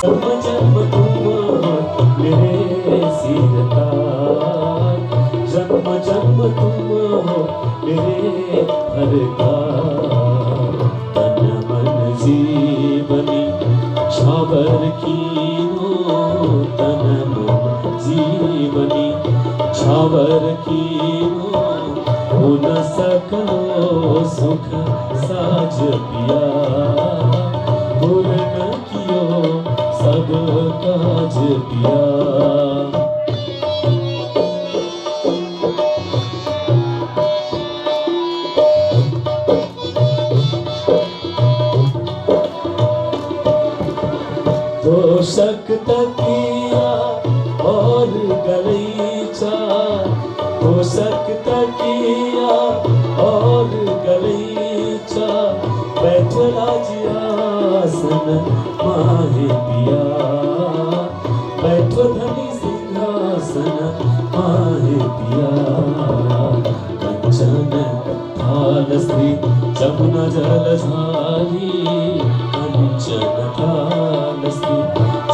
जन्म तुम हो मेरे सिरताज, जन्म जन्म तुम हो मेरे हरदार। तन मन जीवनी छावर कीनो, तन मन जीवनी छावर कीनो। उन सको सुख साज पिया, पूर्ण कियो सब काज पिया। तोषक तकिया और गलीचा, तोषक तकिया और गलीचा। बैठो राजियासन माहे पिया, बैठो धनी सिंहासन माहे पिया। कंचन थाल श्री जमुना जलधारी, कंचन थाल श्री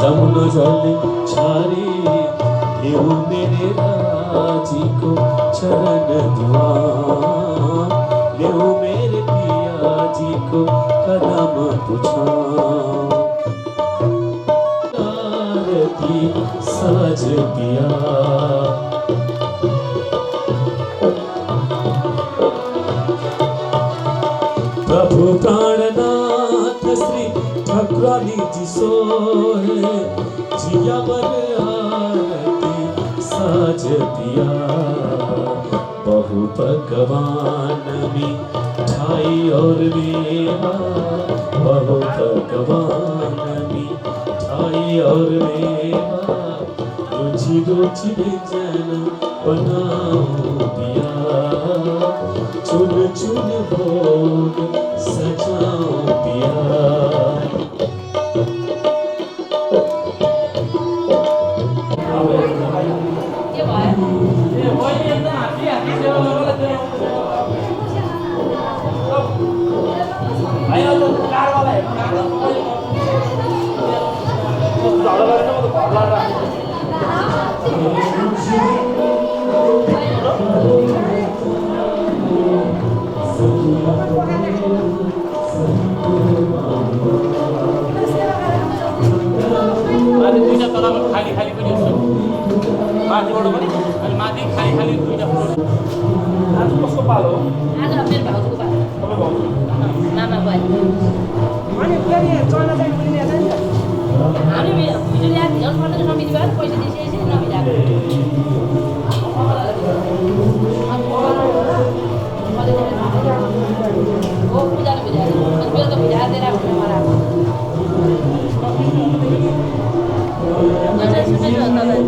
जमुना जलधारी। देव मेरे राजी को चरण दुआ, देव मेरे पिया जी को कदम पुछाऊं। आरती साज पिया, प्रभु प्राणनाथ श्री ठाकुरानी जी सोहे। जिया बर आरती साज पिया, बहु पकवान मिठाई और मेवा, बहु पकवान मिठाई और मेवा। रुचि रुचि व्यंजन बनाओ पिया, चुन चुन भोग सजाओ पिया। दुईटा तलामा खाली खाली पनि हुन्छ, माथिबाट पनि अनि माथि खाली खाली दुईटा फ्लोर। आज कसको पालो हो? आज मेरो भाउजूको पालो। तपाईँ भाउजू मामा बुहारी। अनि फेरि चल्न चाहिँ पनि ल्याएको नि त। हामी हिजो ल्याएको झन् पर्ने समिति भयो, पैसा दिइसकेपछि नमिलाएको। हो पूजाले भिजाएको, अनि बेलुका भिजाएर दिएर भनेर मलाई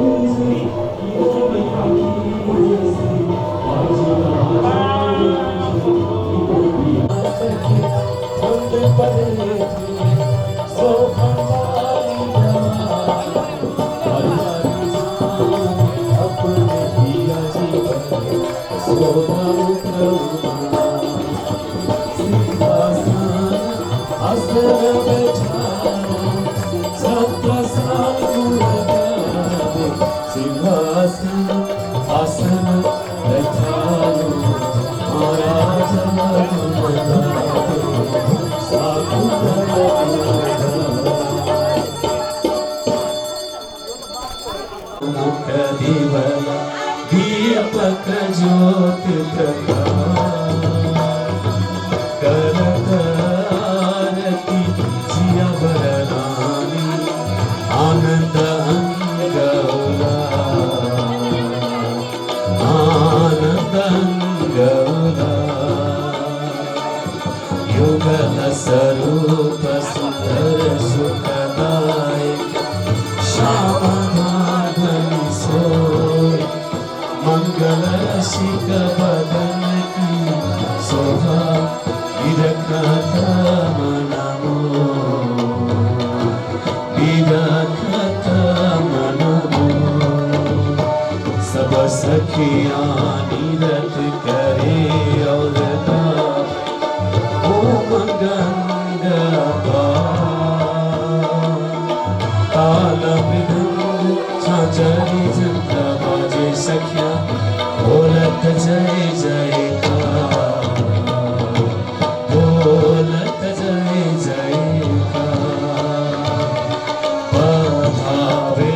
दीपक ज्योत प्रकाश करत आरती जिया वरदानी आनंद अंगौला आनंद अंगौला युगल स्वरूप सुंदर सुखदायक श्याम माधवी सोय मंगल रसिक बदन की शोभा विरखत मनमो विरखत मनमो सब सखियां निरत करे और ओम गंगा जरी जनता बाजे सखिया बोलत जय जयकार, बोलत जय जयकार। बधावे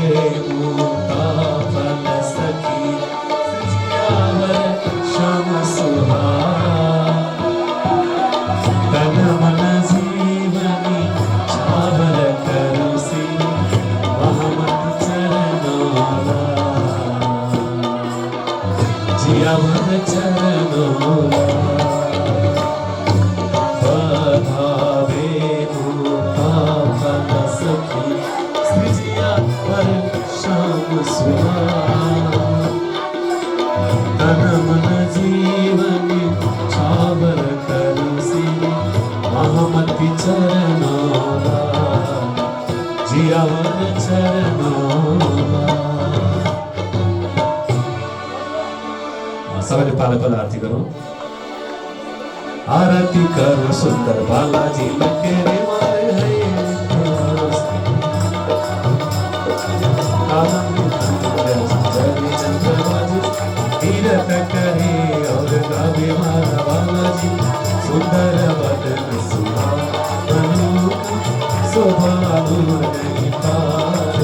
मुक्ता फल सखी सजियावर श्याम सुहार, तन मन जीवनी छावर करुसी महमत चरणोला, जियावर चरणोला। बधावे मुक्ता फल सखी सजियावर श्याम सुहार, तन मन जीवनी छावर करुसी महमति चरणोला, जियावर चरणोला। सबैले पाला पाला आरती गरौँ। आरती करो सुन्दर बालाजी लगे रे मारे है तीरथ करे और गावे मारा बालाजी, सुंदर बदन सुहावनु शोभा नहीं पार।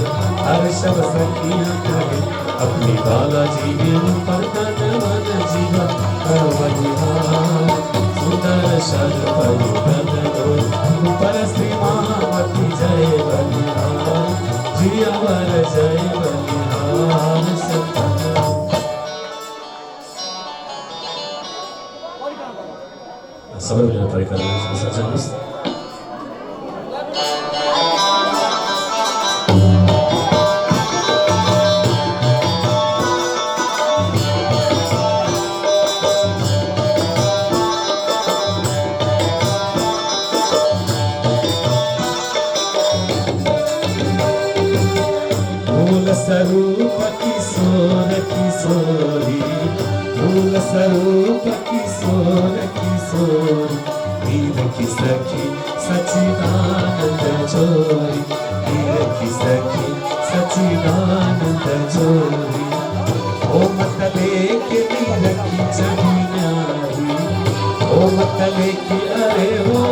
हर शब सखियां कहे अपनी बालाजी के ऊपर तन मन जीवा करो बलिहार, सुंदर शर परिबदनो ऊपर श्री महामती जय बलिहार, जियावर जय बलिहार सतनाम। सबै मिलेर परिक्रमा सजाउनुहोस्। मूल स्वरूप किशोर किशोरी, मूल स्वरूप किशोर किशोरी, वीर की सखी सच्चिदानंद जोरी, वीर की सखी सच्चिदानंद जोरी। ओ मतले के वीर की चढ़ी न्यारी, ओ मतले की अरे हो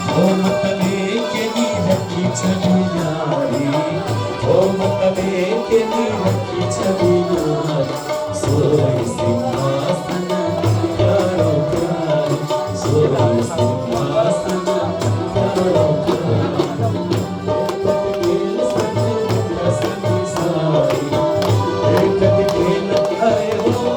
ओ मतले के वीर की छवि न्यारी, ओ मतले के वीर की छवि न्यारी। सोई सिंहासन प्यारो प्यारी, सोई सिंहासन प्यारो प्यारी। सती सारी एक खेल अरे हो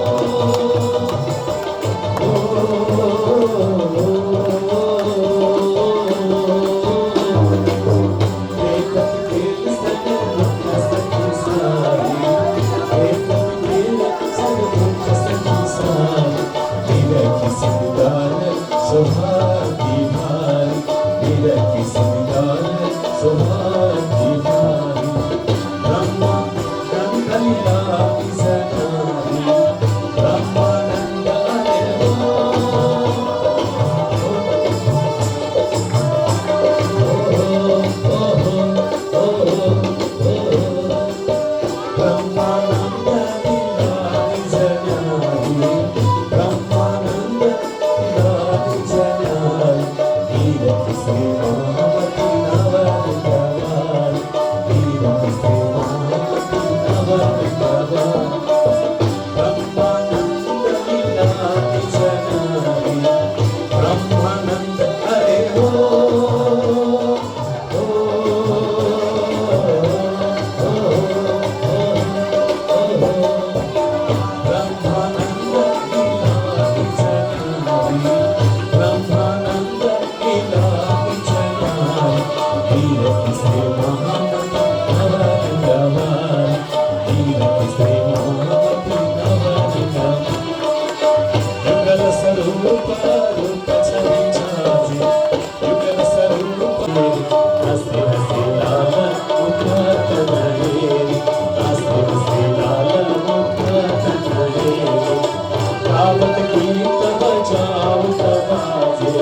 आवत गीत बजाओ तबाजे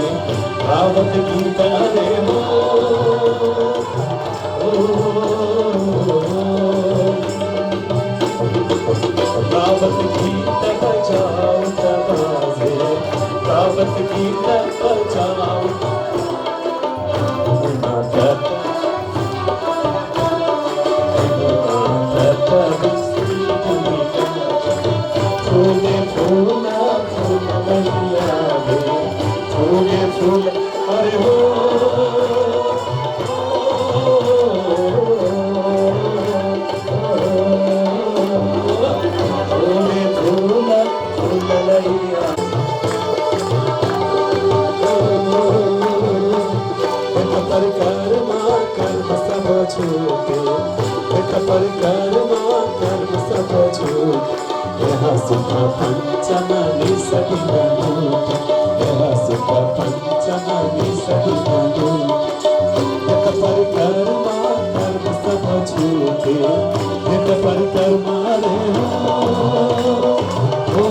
रावत गीत रे हो रावत गीत बजाओ तबाजे रावत गीत बजाओ अरे हो सुखा पंचमनि सभी मनोत यह सुखा पंचमनि सभी मनोत यत परिक्रमा कर्म सब छूटे यत परिक्रमा रे हो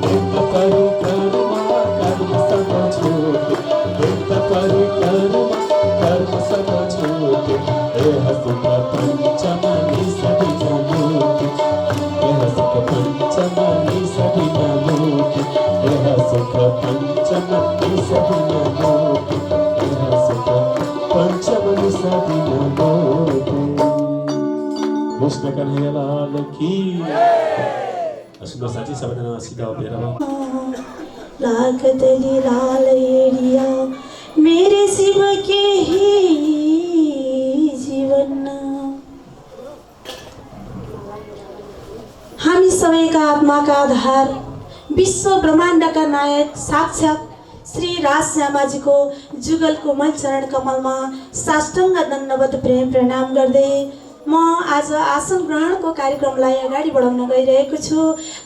यत परिक्रमा कर्म सब छूटे यत परिक्रमा कर्म सब छूटे यह सुख पंचमनि सभी मनोत यह सुख पंचमनि सभी मनोत यह सुख पंचमनि सभी मनोत यह सुख पंचमनि सभी मनोत कृष्ण कन्हैया लाल की सुंदर साथी सबैजना सिधा उभिएर लागतली लाल एडिया मेरे शिव के ही जीवन हामी सबैका आत्माका आधार विश्व ब्रह्माण्डका नायक साक्षात् श्री राजश्यामाजीको जुगल कोमल चरण कमलमा साष्टाङ्ग दण्डवत प्रेम प्रणाम गर्दै म आज आसन ग्रहणको कार्यक्रमलाई अगाडि बढाउन गइरहेको छु।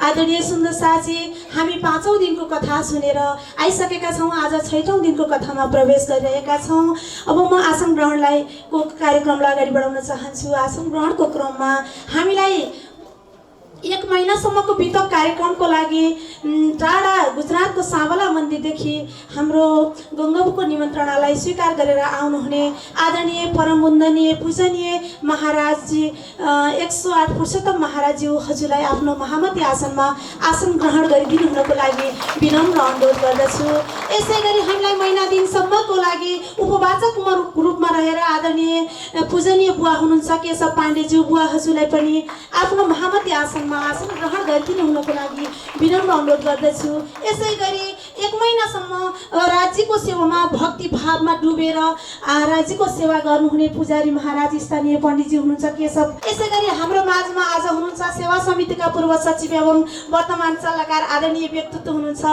आदरणीय सुन्दर साथी, हामी 5औं दिनको कथा सुनेर आइसकेका छौँ। आज 6औं दिनको कथामा प्रवेश गरिरहेका छौँ। अब म आसन ग्रहणलाई कार्यक्रमलाई अगाडि बढाउन चाहन्छु। आसन ग्रहणको क्रममा हामीलाई 1 महिनासम्मको वितक कार्यक्रमको लागि टाढा गुजरातको सावला मन्दिरदेखि हाम्रो गङ्गाबुको निमन्त्रणालाई स्वीकार गरेर आउनुहुने आदरणीय परम वन्दनीय पूजनीय महाराजजी 108 पुरुषोत्तम महाराजज्यू हजुरलाई आफ्नो महामती आसनमा आसन ग्रहण गरिदिनु हुनको लागि विनम्र अनुरोध गर्दछु। यसै गरी हामीलाई महिना दिनसम्मको लागि उपवाचकको रूपमा रहेर आदरणीय पूजनीय बुवा हुनुहुन्छ केशव पाण्डेज्यू बुवा हजुरलाई पनि आफ्नो महामती आसनमा आसन ग्रहण गरिदिनु हुनको लागि विनम्र अनुरोध गर्दछु। यसै गरी 1 महिनासम्म राज्यको सेवामा भक्ति भावमा डुबेर राज्यको सेवा गर्नुहुने पुजारी महाराज स्थानीय पण्डितजी हुनुहुन्छ केशव। यसै गरी हाम्रो माझमा आज हुनुहुन्छ सेवा समितिका पूर्व सचिव एवं वर्तमान सल्लाहकार आदरणीय व्यक्तित्व हुनुहुन्छ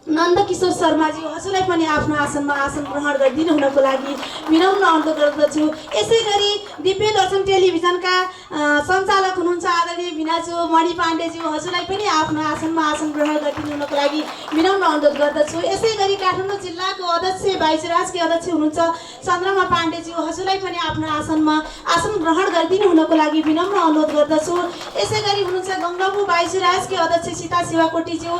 नन्दकिशोर शर्माजी हजुरलाई पनि आफ्नो आसनमा आसन ग्रहण गरिदिनु हुनको लागि विनम्र अनुरोध गर्दछु। यसै गरी दिव्य दर्शन टेलिभिजनका सञ्चालक हुनुहुन्छ आदरणीय भिनाजु मणि पाण्डेज्यू हजुरलाई पनि आफ्नो आसनमा आसन ग्रहण गरिदिनु हुनको लागि विनम्र अनुरोध गर्दछु। यसै गरी काठमाडौँ जिल्लाको अध्यक्ष बाइजुराजकी अध्यक्ष हुनुहुन्छ चन्द्रमा पाण्डेज्यू हजुरलाई पनि आफ्नो आसनमा आसन ग्रहण गरिदिनु हुनको लागि विनम्र अनुरोध गर्दछु। यसै गरी हुनुहुन्छ गङ्गाबु बाइजुराजकी अध्यक्ष सीता शिवाकोटीज्यू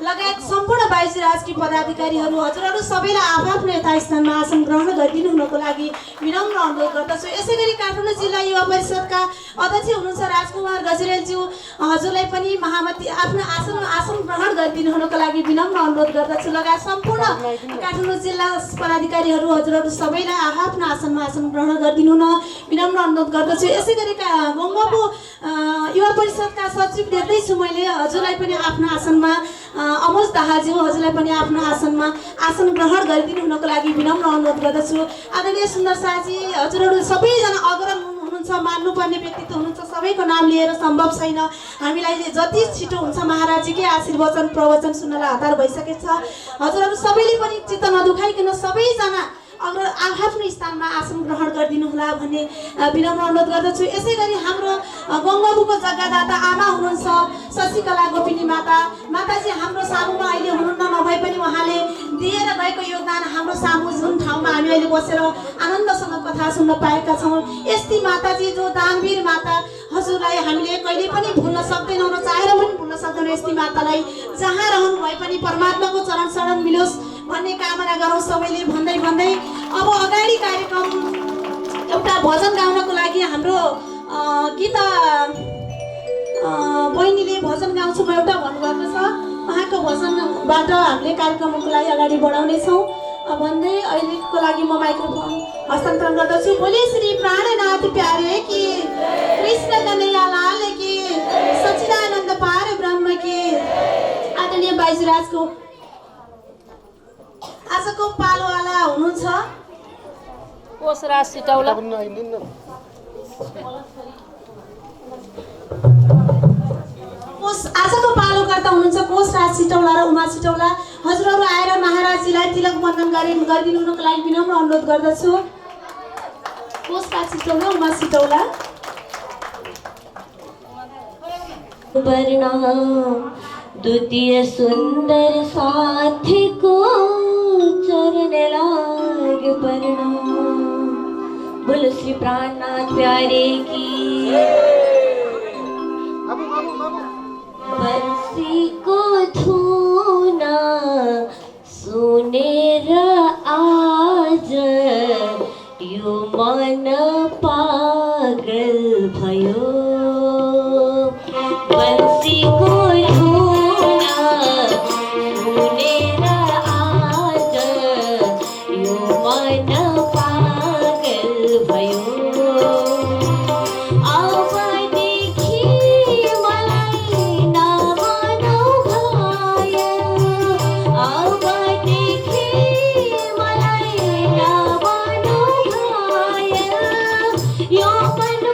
लगायत सम्पूर्ण राजकी पदाधिकारीहरू हजुरहरू सबैलाई आफ्नो यथास्थानमा आसन ग्रहण गरिदिनु हुनको लागि विनम्र अनुरोध गर्दछु। यसै गरी काठमाडौँ जिल्ला युवा परिषदका अध्यक्ष हुनुहुन्छ राजकुमार गजरेलज्यू हजुरलाई पनि महामती आफ्नो आसन ग्रहण गरिदिनु हुनको लागि विनम्र अनुरोध गर्दछु। लगायत सम्पूर्ण काठमाडौँ जिल्ला पदाधिकारीहरू हजुरहरू सबैलाई आफ्नो आसनमा आसन ग्रहण गरिदिनु हुन विनम्र अनुरोध गर्दछु। यसै गरी गङ्गाबु युवा परिषदका सचिव देख्दैछु मैले हजुरलाई पनि आफ्नो आसनमा अमोज दाहाज्यू हजुरलाई पनि आफ्नो आसनमा आसन ग्रहण गरिदिनु हुनको लागि विनम्र अनुरोध गर्दछु। आदरणीय सुन्दर साथी हजुरहरू सबैजना अग्रम हुनुहुन्छ मान्नुपर्ने व्यक्तित्व हुनुहुन्छ सबैको नाम लिएर सम्भव छैन। हामीलाई जति छिटो हुन्छ महाराजजीकै आशीर्वचन प्रवचन सुन्नलाई हतार भइसकेछ। हजुरहरू सबैले पनि चित्त नदुखाइकन सबैजना आफ्नो स्थानमा आसन ग्रहण गरिदिनु होला भन्ने विनम्र अनुरोध गर्दछु। यसै गरी हाम्रो गङ्गाबुको जग्गादाता आमा हुनुहुन्छ शशिकला गोपिनी माताजी हाम्रो सामुमा अहिले हुनुहुन्न नभए पनि उहाँले दिएर गएको योगदान हाम्रो सामु जुन ठाउँमा हामी अहिले बसेर आनन्दसँग कथा सुन्न पाएका छौँ। यस्ती माताजी जो दानवीर माता हजुर हजुरलाई हामीले कहिले पनि भुल्न सक्दैनौँ र चाहेर पनि भुल्न सक्दैनौँ। यस्ती मातालाई जहाँ रहनु भए पनि परमात्माको चरण शरण मिलोस् भन्ने कामना गरौँ सबैले भन्दै भन्दै अब अगाडि कार्यक्रम एउटा भजन गाउनको लागि हाम्रो गीता बहिनीले भजन गाउँछु म एउटा भन्नुभएको छ। उहाँको भजनबाट हामीले कार्यक्रमको लागि अगाडि बढाउनेछौँ भन्दै अहिलेको लागि म माइक्रोफोन हस्तान्तरण गर्दछु। बोले श्री प्राणनाथ प्यारे कि कृष्ण कन्हैया लाल कि सच्चिदानन्द पार ब्रह्म कि। आदरणीय बाइजुराजको आजको पालोवाला हुनुहुन्छ कोसराज सिटौला। आजको पालोकर्ता हुनुहुन्छ कोसराज सिटौला र उमा सिटौला। हजुरहरू आएर महाराजजीलाई तिलक बन्धन गरिदिनुको लागि विनम्र अनुरोध गर्दछु। कोसराज सिटौला उमा सिटौला। वर्ण द्वितीय सुंदर साथी को चरण लाग प्रणाम। बोलो श्री प्राणनाथ प्यारे की। बंसी को धूना सुनेर आज यो मन पागल भयो। बंसी को धूना सुनेर आज यो मन पागल भयो। यो मन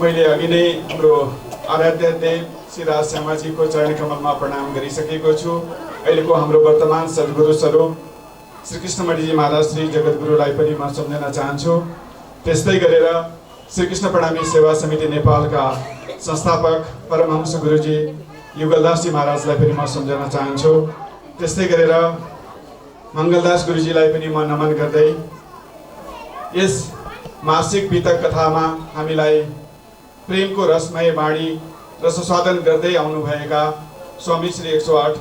मैले अघि नै हाम्रो आराध्य देव श्री राज श्यामाजीको चरण कमलमा प्रणाम गरिसकेको छु। अहिलेको हाम्रो वर्तमान सद्गुरु स्वरूप श्री कृष्णमणिजी महाराज श्री जगद्गुरुलाई पनि म सम्झन चाहन्छु। त्यस्तै गरेर श्री कृष्ण प्रणामी सेवा समिति नेपालका संस्थापक परमहंस गुरुजी युगलदासजी महाराजलाई पनि म सम्झन चाहन्छु। त्यस्तै गरेर मङ्गलदास गुरुजीलाई पनि म नमन गर्दै यस मासिक वितक कथामा हामीलाई प्रेमको रसमय बाणी रसस्वादन गर्दै आउनुभएका स्वामी श्री 108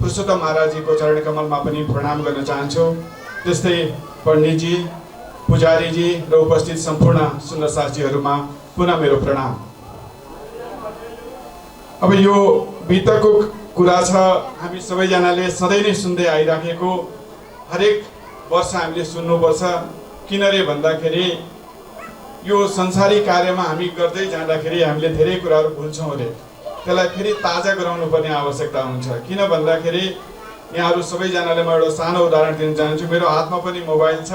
पुरुषोत्तम महाराजजीको चरण कमलमा पनि प्रणाम गर्न चाहन्छु। त्यस्तै पण्डितजी, पुजारीजी र उपस्थित सम्पूर्ण सुन्दर साथीहरूमा पुनः मेरो प्रणाम। अब यो वितकको कुरा छ, हामी सबैजनाले सधैँ नै सुन्दै आइराखेको, हरेक वर्ष हामीले सुन्नुपर्छ। किन रे भन्दाखेरि यो संसारी कार्यमा हामी गर्दै जाँदाखेरि हामीले धेरै कुराहरू भुल्छौँ अरे, त्यसलाई फेरि ताजा गराउनु पर्ने आवश्यकता हुन्छ। किन भन्दाखेरि यहाँहरू सबैजनाले म एउटा सानो उदाहरण दिन चाहन्छु। मेरो हातमा पनि मोबाइल छ,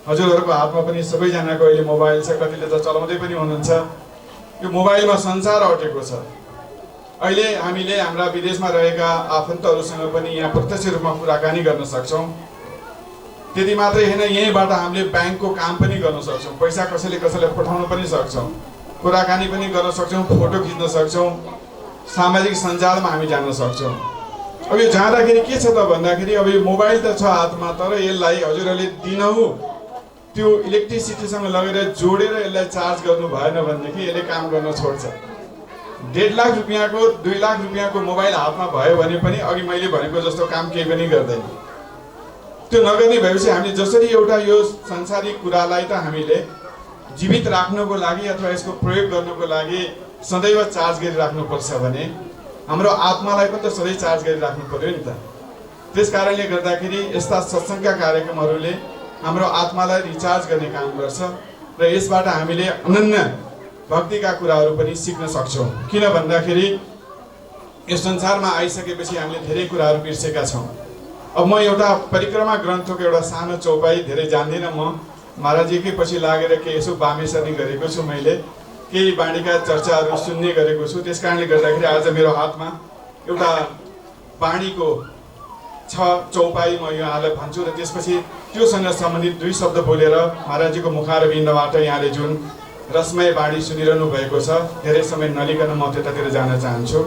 हजुरहरूको हातमा पनि सबैजनाको अहिले मोबाइल छ, कतिले त चलाउँदै पनि हुनुहुन्छ। यो मोबाइलमा संसार अटेको छ। अहिले हामीले हाम्रा विदेशमा रहेका आफन्तहरूसँग पनि यहाँ प्रत्यक्ष रूपमा कुराकानी गर्न सक्छौँ। त्यति मात्रै होइन, यहीँबाट हामीले ब्याङ्कको काम पनि गर्न सक्छौँ, पैसा कसैले पठाउन पनि सक्छौँ, कुराकानी पनि गर्न सक्छौँ, फोटो खिच्न सक्छौँ, सामाजिक सञ्जालमा हामी जान सक्छौँ। अब यो जाँदाखेरि के छ त भन्दाखेरि अब यो मोबाइल त छ हातमा, तर यसलाई हजुरहरूले दिनहुँ त्यो इलेक्ट्रिसिटीसँग लगेर जोडेर यसलाई चार्ज गर्नु भएन भनेदेखि यसले काम गर्न छोड्छ। 1.5 लाख रुपियाँको 2 लाख रुपियाँको मोबाइल हातमा भयो भने पनि अघि मैले भनेको जस्तो काम केही पनि गर्दैन। त्यो नगर्ने भएपछि हामीले जसरी एउटा यो संसारिक कुरालाई त हामीले जीवित राख्नको लागि अथवा यसको प्रयोग गर्नको लागि सदैव चार्ज गरिराख्नुपर्छ भने हाम्रो आत्मालाई पनि त सधैँ चार्ज गरिराख्नु पर्यो नि त। त्यस कारणले गर्दाखेरि यस्ता सत्सङ्गका कार्यक्रमहरूले हाम्रो आत्मालाई रिचार्ज गर्ने काम गर्छ र यसबाट हामीले अनन्य भक्तिका कुराहरू पनि सिक्न सक्छौँ। किन भन्दाखेरि यो संसारमा आइसकेपछि हामीले धेरै कुराहरू बिर्सेका छौँ। अब म एउटा परिक्रमा ग्रन्थको एउटा सानो चौपाई, धेरै जान्दिनँ, म महाराजजीकै पछि लागेर केही यसो बामेसरी गरेको छु, मैले केही बाणीका चर्चाहरू सुन्ने गरेको छु। त्यस कारणले गर्दाखेरि आज मेरो हातमा एउटा बाणीको चौपाई म यहाँलाई भन्छु र त्यसपछि त्योसँग सम्बन्धित 2 शब्द बोलेर महाराजजीको मुखारविन्दबाट यहाँले जुन रसमय बाणी सुनिरहनु भएको छ, धेरै समय नलिकन म त्यतातिर जान चाहन्छु।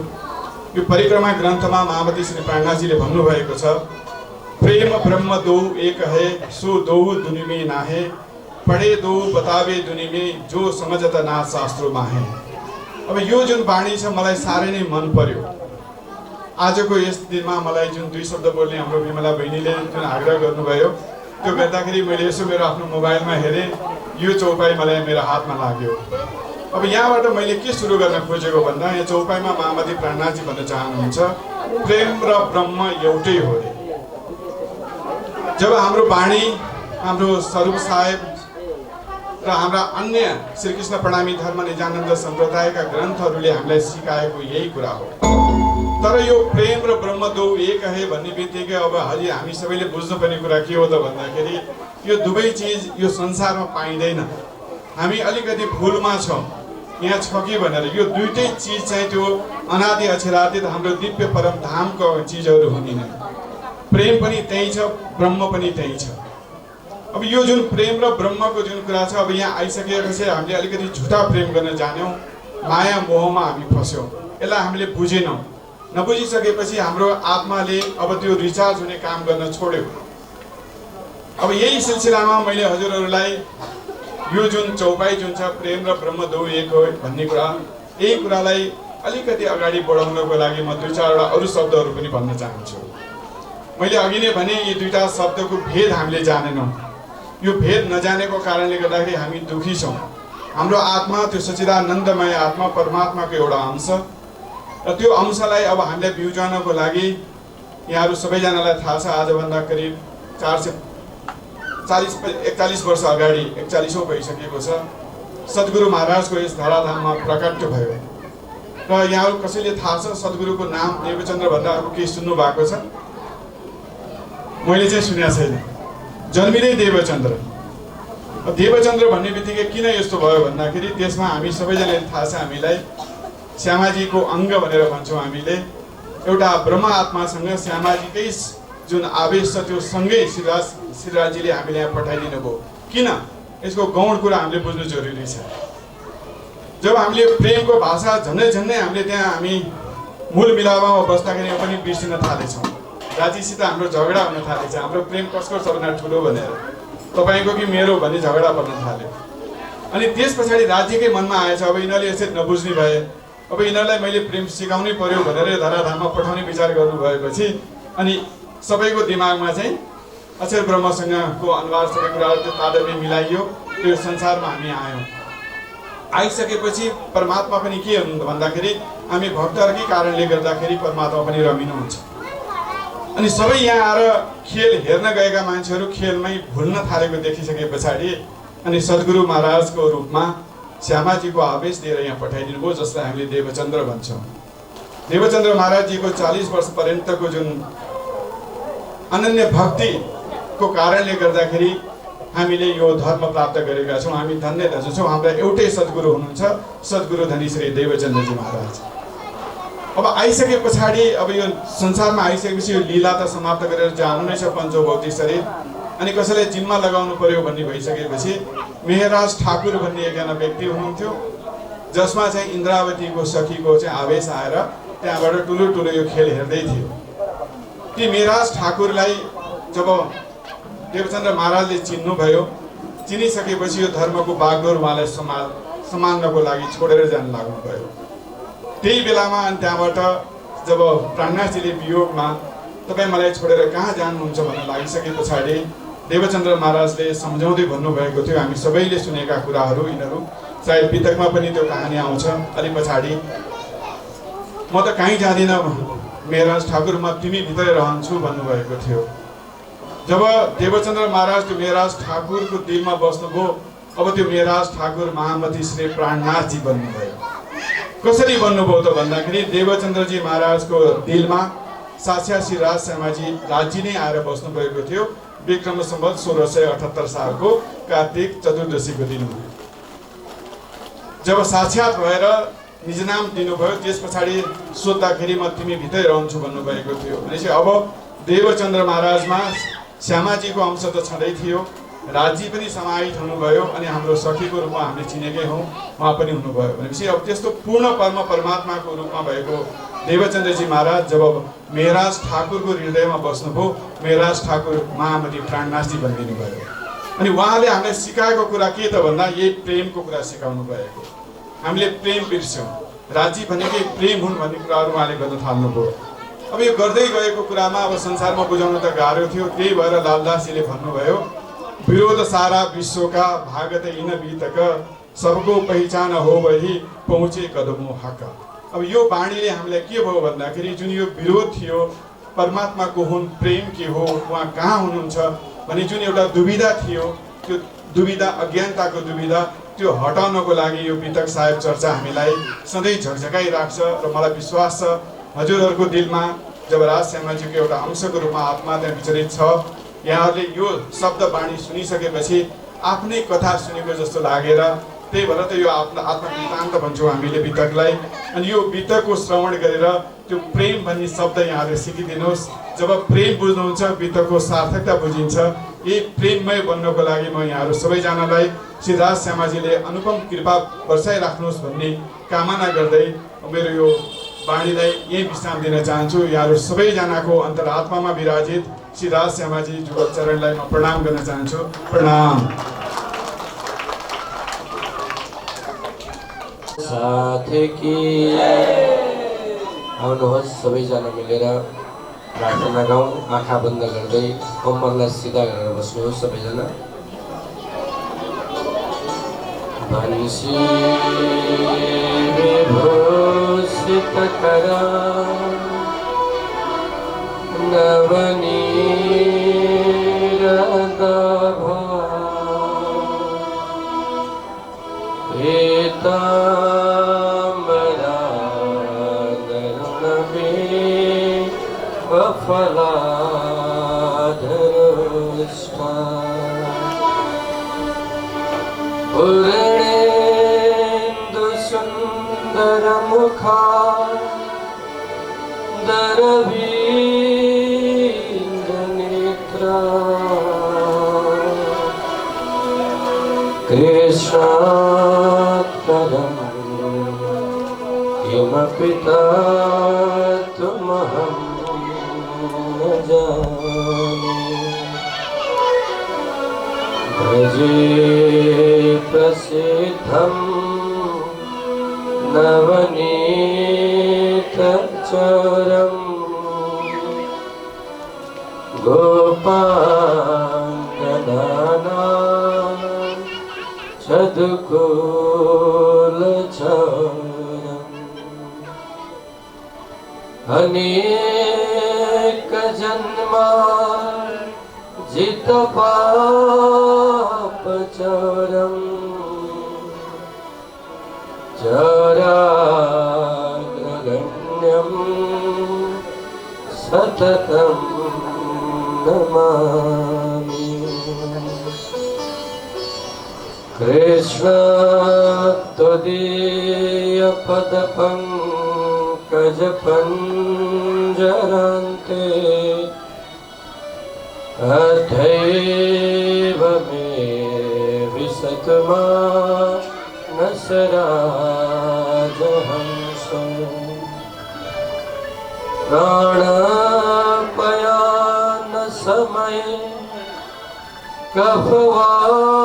यो परिक्रमा ग्रन्थमा महामती श्री प्राणनाथजीले भन्नुभएको छ, प्रेम ब्रह्म दो एक है, सो दो दुनि में नाहे, पढे दो बतावे दुनि में, जो समझत ना शास्त्रो माहे। अब यो जुन बाणी छ मलाई साह्रै नै मन पर्यो। आजको यस दिनमा मलाई जुन 2 शब्द बोल्ने हाम्रो विमला बहिनीले जुन आग्रह गर्नुभयो, त्यो गर्दाखेरि मैले यसो मेरो आफ्नो मोबाइलमा हेरेँ, यो चौपाई मलाई मेरो हातमा लाग्यो। अब यहाँबाट मैले के सुरु गर्न खोजेको भन्दा यहाँ चौपाईमा महामती प्राणनाथजी भन्न चाहनुहुन्छ, प्रेम र ब्रह्म एउटै हो रे। जब हाम्रो बाणी, हाम्रो स्वरूप साहेब र हाम्रा अन्य श्रीकृष्ण प्रणामी धर्म निजानन्द सम्प्रदायका ग्रन्थहरूले हामीलाई सिकाएको यही कुरा हो। तर यो प्रेम र ब्रह्म दो एक है भन्ने बित्तिकै अब अलि हामी सबैले बुझ्नुपर्ने कुरा के हो त भन्दाखेरि यो दुवै चिज यो संसारमा पाइँदैन। हामी अलिकति भुलमा छौँ, यहाँ छ कि भनेर। यो दुईटै चिज चाहिँ त्यो अनादि अक्षरातीत हाम्रो दिव्य परम धामको चिजहरू हुँदैन। प्रेम पनि त्यही छ, ब्रह्म पनि त्यही छ। अब यो जुन प्रेम र ब्रह्मको जुन कुरा छ, अब यहाँ आइसकेपछि हामीले अलिकति झुटा प्रेम गर्न जान्यौँ, माया मोहमा हामी फस्यौँ, यसलाई हामीले बुझेनौँ। नबुझिसकेपछि हाम्रो आत्माले अब त्यो रिचार्ज हुने काम गर्न छोड्यो। अब यही सिलसिलामा मैले हजुरहरूलाई यो जुन चौपाई जुन छ, प्रेम र ब्रह्म दो एक हो भन्ने कुरा, यही कुरालाई अलिकति अगाडि बढाउनको लागि म 2-4 अरू शब्दहरू पनि भन्न चाहन्छु। मैले अघि नै भने यी 2टा शब्दको भेद हामीले जानेनौँ। यो भेद नजानेको कारणले गर्दाखेरि हामी दुखी छौँ। हाम्रो आत्मा त्यो सच्चिदानन्दमय आत्मा परमात्माको एउटा अंश र त्यो अंशलाई अब हामीले बिउजाउनको लागि यहाँहरू सबैजनालाई थाहा छ, आजभन्दा करिब 41 वर्ष अगाडि 41औं भइसकेको छ, सद्गुरु महाराजको यस धराधाममा प्रकट भयो। र यहाँहरू कसैले थाहा छ सद्गुरुको नाम देवचन्द्र भन्दा अरू केही सुन्नु भएको छ? मैले चाहिँ सुनेको छैन। जन्मिँदै देवचन्द्र, देवचन्द्र भन्ने बित्तिकै किन यस्तो भयो भन्दाखेरि त्यसमा हामी सबैजनाले थाहा छ हामीलाई श्यामाजीको अङ्ग भनेर भन्छौँ हामीले। एउटा ब्रह्म आत्मासँग श्यामाजीकै जुन आवेश छ त्यो सँगै श्रीराजजीले हामीले यहाँ पठाइदिनु भयो। किन? यसको गौण कुरा हामीले बुझ्नु जरुरी छ। जब हामीले प्रेमको भाषा झन्डै हामीले त्यहाँ हामी मूल मिलापमा बस्दाखेरि पनि बिर्सिन थालेछौँ। राजीसित हाम्रो झगडा हुन थालेछ, हाम्रो प्रेम कसको सबभन्दा ठुलो भनेर, तपाईँको कि मेरो भन्ने झगडा पर्न थाल्यो। अनि त्यस पछाडि राज्यकै मनमा आएछ अब यिनीहरूले यसरी नबुझ्ने भए, अब यिनीहरूलाई मैले प्रेम सिकाउनै पर्यो भनेर धराधाममा पठाउने विचार गर्नुभएपछि अनि सबैको दिमागमा चाहिँ अक्षर ब्रह्मसँगको अनुहार सबै कुराहरू त्यो तालमेल मिलाइयो। त्यो संसारमा हामी आयौँ। आइसकेपछि परमात्मा पनि के हुनु भन्दाखेरि हामी भक्तहरूकै कारणले गर्दाखेरि परमात्मा पनि रमिनुहुन्छ। अनि सबै यहाँ आएर खेल हेर्न गएका मान्छेहरू खेलमै भुल्न थालेको देखिसके पछाडि अनि सद्गुरु महाराजको रूपमा श्यामाजीको आवेश दिएर यहाँ पठाइदिनु भयो, जसलाई हामीले देवचन्द्र भन्छौँ। देवचन्द्र महाराजजीको 40 वर्ष पर्यन्तको जुन अनन्य भक्तिको कारणले गर्दाखेरि हामीले यो धर्म प्राप्त गरेका छौँ। हामी धन्य दाजु छौँ, हाम्रा एउटै सद्गुरु हुनुहुन्छ, सद्गुरु धनी श्री देवचन्द्रजी महाराज। अब आइसके पछाडि अब यो संसारमा आइसकेपछि यो लीला त समाप्त गरेर जानु नै छ पञ्चभौतिक शरीर। अनि कसैलाई जिम्मा लगाउनु पर्यो भन्ने भइसकेपछि मेहराज ठाकुर भन्ने एकजना व्यक्ति हुनुहुन्थ्यो, जसमा चाहिँ इन्द्रावतीको सखीको चाहिँ आवेश आएर त्यहाँबाट ठुलो यो खेल हेर्दै थियो। ती मेहराज ठाकुरलाई जब देवचन्द्र महाराजले चिन्नुभयो, चिनिसकेपछि यो धर्मको बागडोर उहाँलाई सम्हाल्नको लागि छोडेर जान लाग्नुभयो। त्यही बेलामा अनि त्यहाँबाट जब प्राणनाथजीले वियोगमा तपाईँ मलाई छोडेर कहाँ जानुहुन्छ भन्न लागिसके पछाडि देवचन्द्र महाराजले सम्झाउँदै भन्नुभएको थियो, हामी सबैले सुनेका कुराहरू यिनीहरू, सायद पितकमा पनि त्यो कहानी आउँछ अलि पछाडि। म त कहीँ जाँदिनँ मेहराज ठाकुर, म तिमी भित्रै रहन्छु भन्नुभएको थियो। जब देवचन्द्र महाराज त्यो मेहराज ठाकुरको दिलमा बस्नुभयो, अब त्यो मेहराज ठाकुर महामती श्री प्राणनाथजी बन्नुभयो। कसरी बन्नुभयो त भन्दाखेरि देवचन्द्रजी महाराजको दिलमा साक्षात् श्री राज श्यामाजी राजी नै आएर बस्नुभएको थियो। विक्रम सम्वत 1678 सालको कार्तिक चतुर्दशीको दिन जब साक्षात् भएर निज नाम दिनुभयो, त्यस पछाडि सोद्धाखेरि म तिमी भित्रै रहन्छु भन्नुभएको थियो। भनेपछि अब देवचन्द्र महाराजमा श्यामाजीको अंश त छँदै थियो, राजी पनि समाहित हुनुभयो अनि हाम्रो सखीको रूपमा हामीले चिनेकै हौँ, उहाँ पनि हुनुभयो। भनेपछि अब त्यस्तो पूर्ण परमात्माको रूपमा भएको देवचन्द्रजी महाराज जब मेहराज ठाकुरको हृदयमा बस्नुभयो, मेहराज ठाकुर महामती प्राणनाथजी बनिदिनु भयो। अनि उहाँले हामीलाई सिकाएको कुरा के त भन्दा यही प्रेमको कुरा सिकाउनु भएको। हामीले प्रेम बिर्स्यौँ, राजी भनेकै प्रेम हुन् भन्ने कुराहरू उहाँले गर्न थाल्नुभयो। अब यो गर्दै गएको कुरामा अब संसारमा बुझाउन त गाह्रो थियो, त्यही भएर लालदासजीले भन्नुभयो, विरोध सारा विश्वका भागत इन बीतक सबको पहिचान हो वही पहुँचे कदमों हक। अब यो बाणीले हामीलाई के भयो भन्दाखेरि जुन यो विरोध थियो, परमात्माको हुन्, प्रेम के हो, उहाँ कहाँ हुनुहुन्छ भन्ने जुन एउटा दुविधा थियो, त्यो दुविधा अज्ञानताको दुविधा त्यो हटाउनको लागि यो बीतक साहेब चर्चा हामीलाई सधैँ झकझकाइराख्छ। र मलाई विश्वास छ हजुरहरूको दिलमा जब राज श्यामाजीको एउटा अंशको रूपमा आत्मा त्यहाँ विचरित छ, यहाँहरूले यो शब्द बाणी सुनिसकेपछि आफ्नै कथा सुनेको जस्तो लागेर, त्यही भएर त यो आत्मवृत्तान्त भन्छौँ हामीले बीतकलाई। अनि यो बीतकको श्रवण गरेर त्यो प्रेम भन्ने शब्द यहाँहरूले सिकिदिनुहोस्। जब प्रेम बुझ्नुहुन्छ बीतकको सार्थकता बुझिन्छ। यही प्रेममय बन्नको लागि म यहाँहरू सबैजनालाई श्री राज श्यामाजीले अनुपम कृपा वर्षाइराख्नुहोस् भन्ने कामना गर्दै मेरो यो बाणीलाई यही विश्राम दिन चाहन्छु। यहाँहरू सबैजनाको अन्तरात्मामा विराजित श्री राज श्यामाजी जुगत चरणलाई म प्रणाम गर्न चाहन्छु। प्रणाम। साथ की आउनुहोस् सबैजना मिलेर प्रार्थना गाउँ। आँखा बन्द गर्दै कम्मरलाई सिधा गरेर बस्नुहोस् सबैजना। बंसी विभूषित करा नवनीर दभा पीताम्बरा गरुणबे वफलाधरुष्टा पूर्णेन्दु सुन्दर मुखा दरवीन्द्र नेत्रा कृष्णात्तरं किमपि तत्त्वमहं न जाने भजे प्रसिद्धं नवनीतचरम् गोपाङ्गनाना छदकुलचरम् अनेक जन्मा जितपापचरम् जराग्रगण्यं सततं नमामि कृष्ण त्वदीयपदपङ्कजपञ्जरान्ते अथैव मे विशतु मानसराजहंस प्राणापयान समये कफवात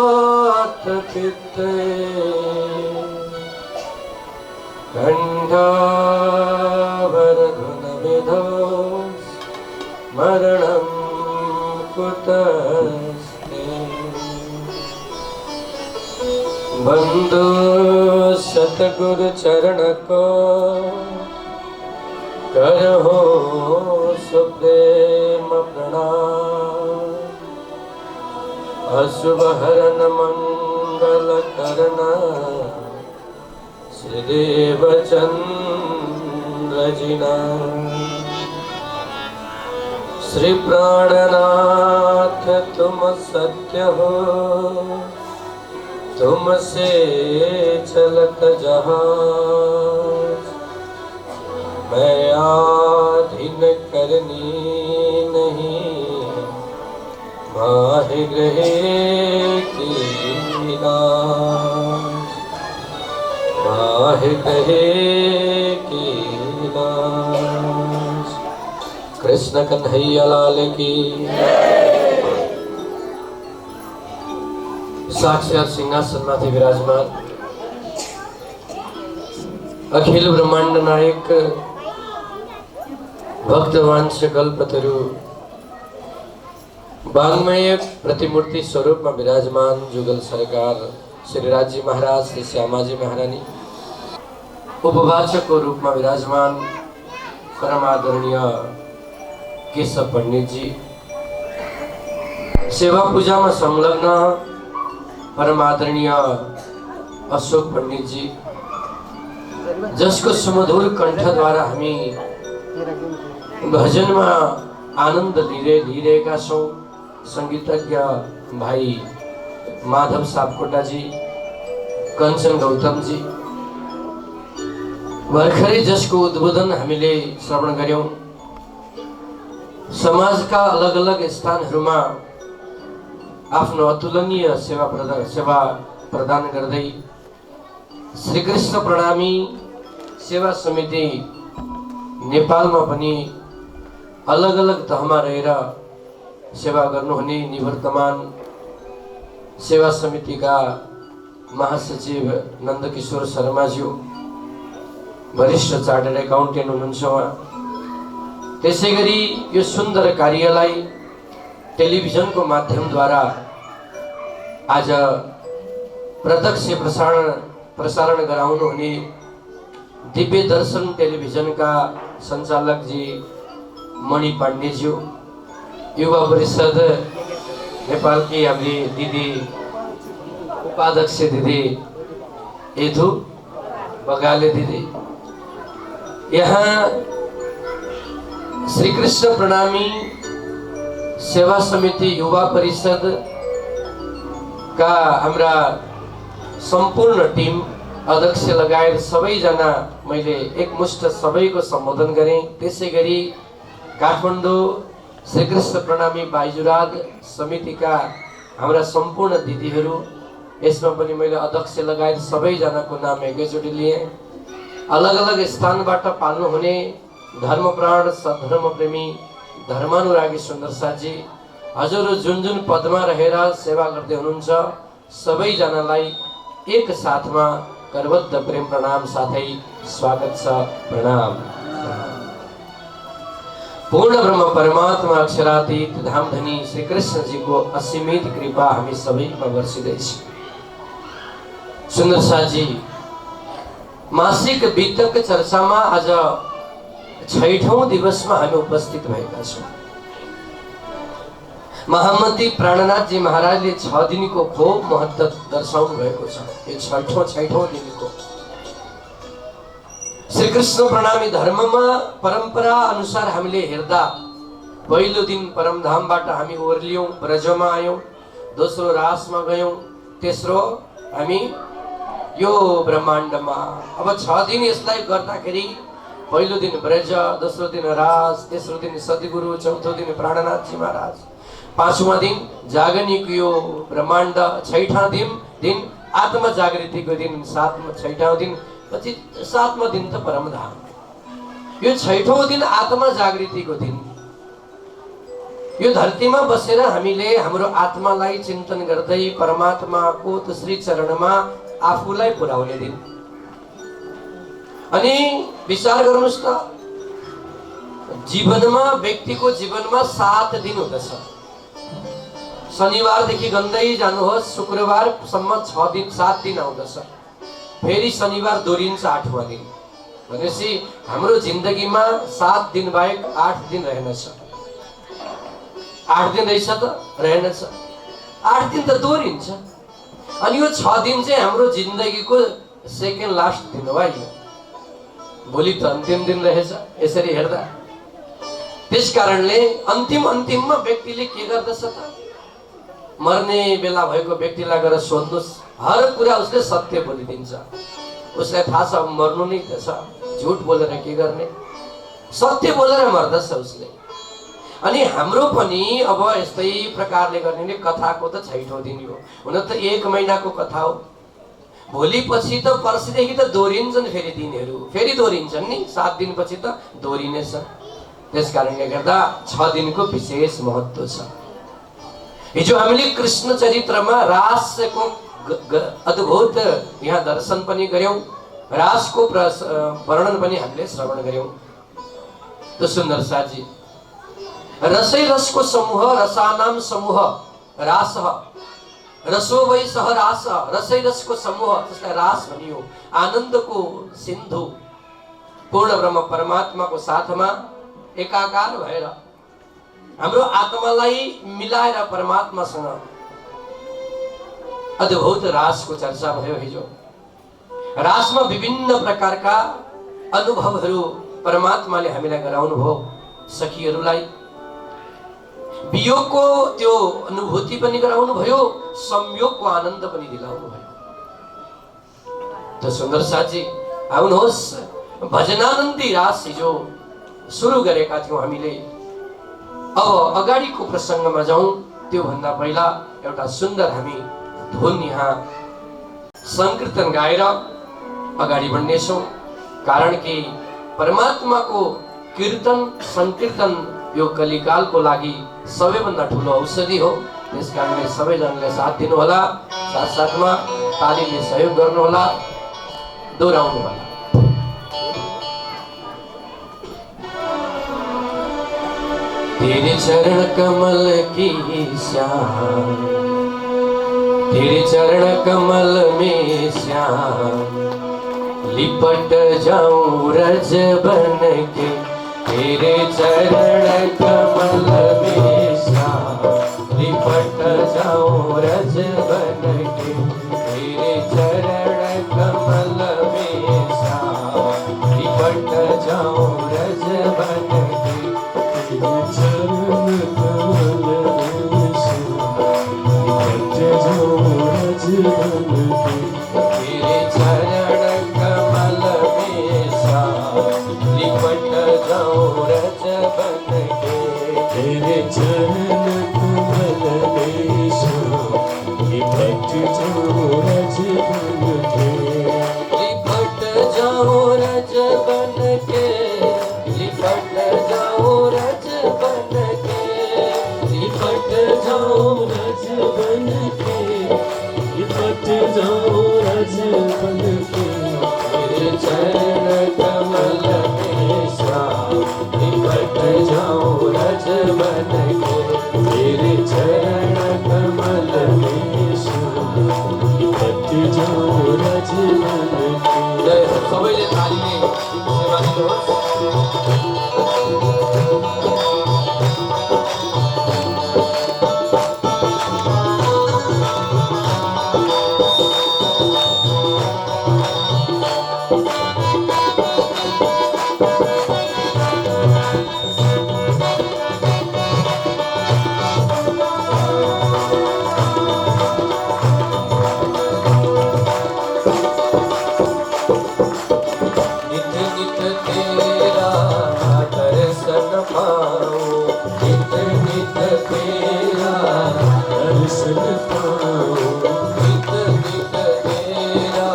पित्ते कण्ठावरधुनविधौ मरणं कुतस्ते बंधु सतगुरु चरण को करहो सुप्रेम प्रणाम अशुभ हरण मंगल करना श्रीदेव चंद्र जिना श्री प्राणनाथ तुम सत्य हो तुमसे चलत जहाज मैं आधीन करनी नहीं माहि गृहे की लाज माहि गृहे की लाज कृष्ण कन्हैया लाल की साक्षात सिंहासनमाथि विराजमान अखिल ब्रह्मांड नायक भक्तवांश कल्पतरु वाङ्मय प्रतिमूर्ति स्वरूप में विराजमान जुगल सरकार श्री राजी महाराज श्री श्यामाजी महारानी उपवाचक को रूप में विराजमान परम आदरणीय केशव पंडित जी सेवा पूजा में संलग्न परम आदरणीय अशोक पंडित जी जसको सुमधुर कंठ द्वारा हामी भजन में आनंद लिइरहेका छौं संगीतज्ञ भाई माधव सापकोटा जी कंचन गौतम जी भर्खरै जसको उद्बोधन हामीले श्रवण गर्यौं समाज का अलग अलग स्थानहरुमा आफ्नो अतुलनीय सेवा प्रदान गर्दै श्री कृष्ण प्रणामी सेवा समिति नेपालमा पनि अलग अलग तहमा रहेर सेवा गर्नुहुने निवर्तमान सेवा समिति का महासचिव नन्दकिशोर शर्माज्यू वरिष्ठ चार्टर्ड एकाउन्टेन्ट हुनुहुन्छ उहाँ त्यसैगरी यो सुन्दर कार्यलाई टेलिभिजन को माध्यम द्वारा आज प्रत्यक्ष प्रसारण गराउनु हुने दिव्य दर्शन टेलिभिजन का संचालक जी मणि पाण्डेज्यू युवा परिषद नेपाल की हाम्री दिदी उपाध्यक्ष दिदी एथु बगाले दिदी यहाँ श्री कृष्ण प्रणामी सेवा समिति युवा परिषद का हाम्रा सम्पूर्ण टिम अध्यक्ष लगायत सबैजना मैले एकमुष्ट सबैको सम्बोधन गरेँ। त्यसै गरी काठमाडौँ श्रीकृष्ण प्रणामी बाइजुराग समितिका हाम्रा सम्पूर्ण दिदीहरू, यसमा पनि मैले अध्यक्ष लगायत सबैजनाको नाम एकैचोटि लिएँ। अलग अलग स्थानबाट पाल्नुहुने धर्मप्राण सद्धर्मप्रेमी धर्मानुरागी सुन्दर साथजी, हजुरहरू जुन जुन पदमा रहेर सेवा गर्दै हुनुहुन्छ सबैजनालाई एक साथमा करबद्ध प्रेम प्रणाम साथै स्वागत छ। प्रणाम। पूर्ण ब्रह्म परमात्मा अक्षरातीत धामधनी श्री कृष्णजीको असीमित कृपा हामी सबैमा बर्सिँदैछ। सुन्दर साथजी, मासिक वितक चर्चामा आज 6औं दिवसमा हामी उपस्थित भएका छौँ। महामन्त्री प्राणनाथजी महाराजले 6 दिनको खूब महत्त्व दर्शाउनु भएको छ। यो 6औं दिनको श्री कृष्ण प्रणामी धर्ममा परम्परा अनुसार हामीले हेर्दा पहिलो दिन परमधामबाट हामी ओर्लियौं, ब्रजमा आयौं, दोस्रो रासमा गयौं, तेस्रो हामी यो ब्रह्माण्डमा। अब 6 दिन यसलाई गर्दाखेरि पहिलो दिन ब्रज, दोस्रो दिन रास, तेस्रो दिन सद्गुरु, चौथो दिन प्राणनाथजी महाराज, 5वां दिन जागरणीको यो ब्रह्माण्ड, 6वां दिन आत्म जागृतिको दिन, 6वां दिन पछि 7वां दिन त परमधाम। यो 6औं दिन आत्मा जागृतिको दिन। यो धरतीमा बसेर हामीले हाम्रो आत्मालाई चिन्तन गर्दै परमात्माको तेस्री चरणमा आफूलाई पुर्याउने दिन। अनि विचार गर्नुस् त, जीवनमा व्यक्तिको जीवनमा 7 दिन हुँदछ। शनिबारदेखि गन्दै जानुहोस्, शुक्रबारसम्म 7 दिन आउँदछ। फेरि शनिबार दोहोरिन्छ 8वां दिन। भनेपछि हाम्रो जिन्दगीमा 7 दिन बाहेक 8 दिन रहेनछ। 8 दिन रहेछ त रहेनछ, 8 दिन त दोहोरिन्छ। अनि यो 6 दिन चाहिँ हाम्रो जिन्दगीको सेकेन्ड लास्ट दिन हो। यो भोलि त अन्तिम दिन रहेछ यसरी हेर्दा। त्यस कारणले अन्तिममा व्यक्तिले के गर्दछ त, मर्ने बेला भएको व्यक्तिलाई गएर सोध्नुस्, हर कुरा उसले सत्य बोलिदिन्छ। उसलाई थाहा छ मर्नु नै त छ, झुट बोलेर के गर्ने, सत्य बोलेर मर्दछ उसले। अनि हाम्रो पनि अब यस्तै प्रकारले गर्ने कथाको त 6औं दिन हो। हुन त 1 महिनाको कथा हो। भोलि पछि त पर्सिदेखि त दोहोरिन्छन् फेरि दिनहरू, फेरि दोहोरिन्छन् नि, 7 दिनपछि त दोहोरिनेछ। त्यस कारणले गर्दा 6 दिनको विशेष महत्त्व छ। हिजो हामीले कृष्ण चरित्रमा रासको अद्भुत यहाँ दर्शन पनि गर्यौं, रासको वर्णन पनि हामीले श्रवण गर्यौं। त सुन्दर साथजी, रसै रसको समूह, रसानाम समूह रास, रसो वै सह रास, रसै रसको समूह, त्यसलाई रास भनियो। आनन्दको सिन्धु पूर्ण ब्रह्म परमात्माको साथमा एकाकार भएर हाम्रो आत्मालाई मिलाएर परमात्मासँग अद्भुत रासको चर्चा भयो हिजो। रासमा विभिन्न प्रकारका अनुभवहरू परमात्माले हामीलाई गराउनु भयो। सखीहरूलाई वियोगको त्यो अनुभूति पनि गराउनु भयो, संयोगको आनन्द पनि दिलाउनु भयो। त सुन्दर साथी, आउनुहोस्, भजनानन्दी रास हिजो सुरु गरेका थियौं हामीले। अब अगाडिको प्रसङ्गमा जाउँ। त्यो भन्दा पहिला एउटा सुन्दर हामी धुन यहाँ संकीर्तन गाएर अगाडि बढ्नेछौँ। कारण कि परमात्माको कीर्तन संकीर्तन यो कलिकालको लागि सबैभन्दा ठुलो औषधि हो। त्यसकारणले सबैजनाले साथ दिनुहोला, साथसाथमा तालीले सहयोग गर्नुहोला, दोहोऱ्याउनु होला। तेरे चरण कमल की श्याम, तेरे चरण कमल में श्याम, लिपट जाऊं रज बन के तेरे चरण कमल में श्याम, लिपट जाऊं रज बन के तेरे चरण कमल में श्याम, लिपट जाऊं रज बन के चरण कमल में श्याम, लिपट जाऊं रज बन के तेरे चरण कमल में श्याम लिपट जाओ रज बन के लिपट जाओ रज बन के लिपट जाओ रज बन के लिपट जाओ रज बन के लिपट जाओ रज बन के तेरे चरण कमल में श्याम लिपट जाओ रज बन के तेरे चरण कमल में श्याम लिपट जाओ रज बन के जय हो सबैले तालीले सेवा दिनुहोस् नित नित तेरा दर्शन पाओ नित नित तेरा दर्शन पाओ नित नित तेरा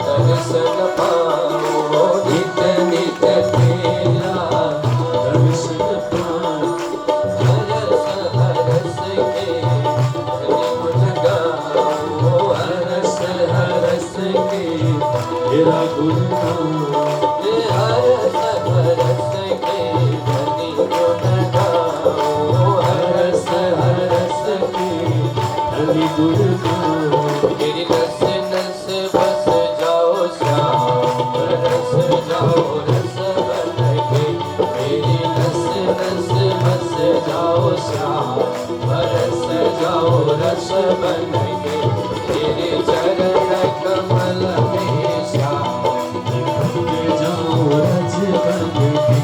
दर्शन पाओ नित नित तेरा दर्शन पाओ हरस हरस के हरि गुण गाओ हरस हरस के तेरा गुण गाओ हरस हरस के हरि गुण गाओ हरस हरस के हरि गुण गाओ मेरी नस नस बस जाओ श्याम रस जाओ रस बन के मेरी नस नस बस जाओ श्याम रस जाओ रस बन के तेरे चरण कमल में श्याम लिपट जाओ रज बन के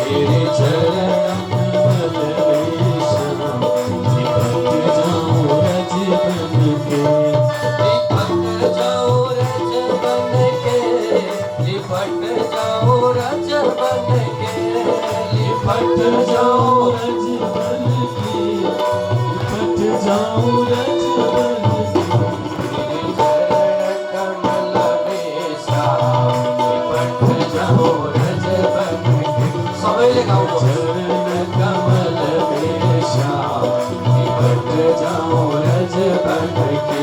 तेरे चरण कमल में श्याम लिपट जाओ रज बन के लिपट जाओ रज बन के लिपट जाओ रज बन के लिपट जाओ रज बन के लिपट जाओ रज बन के कमल में श्याम लिपट जाओ रज बन के सबैले गाउँ चरण कमल में श्याम लिपट जाओ रज बन के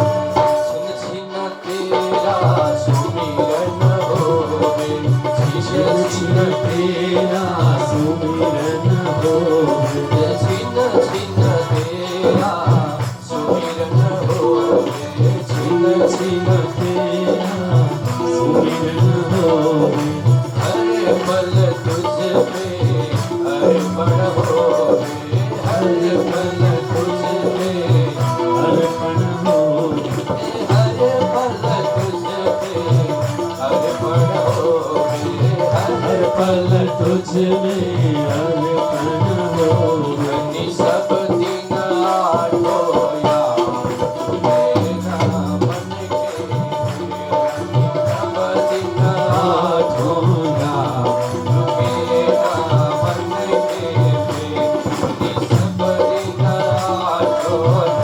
छिन तेरा सुमिरन होवे छिन छिन तेरा सुमिरन होवे छिन छिन तेरा सुमिरन होवे छिन छिन तेरा सुमिरन होवे हर पल तुझ में अर्पण होवे हर पल तुझ में अर्पण होवे हर पल तुझ में अर्पण होवे हर पल तुझ में अर्पण होवे हरि सब दिन आठोया मेरा मन के सब दिन आठों मेरा मन के हरि सब दिन आठोया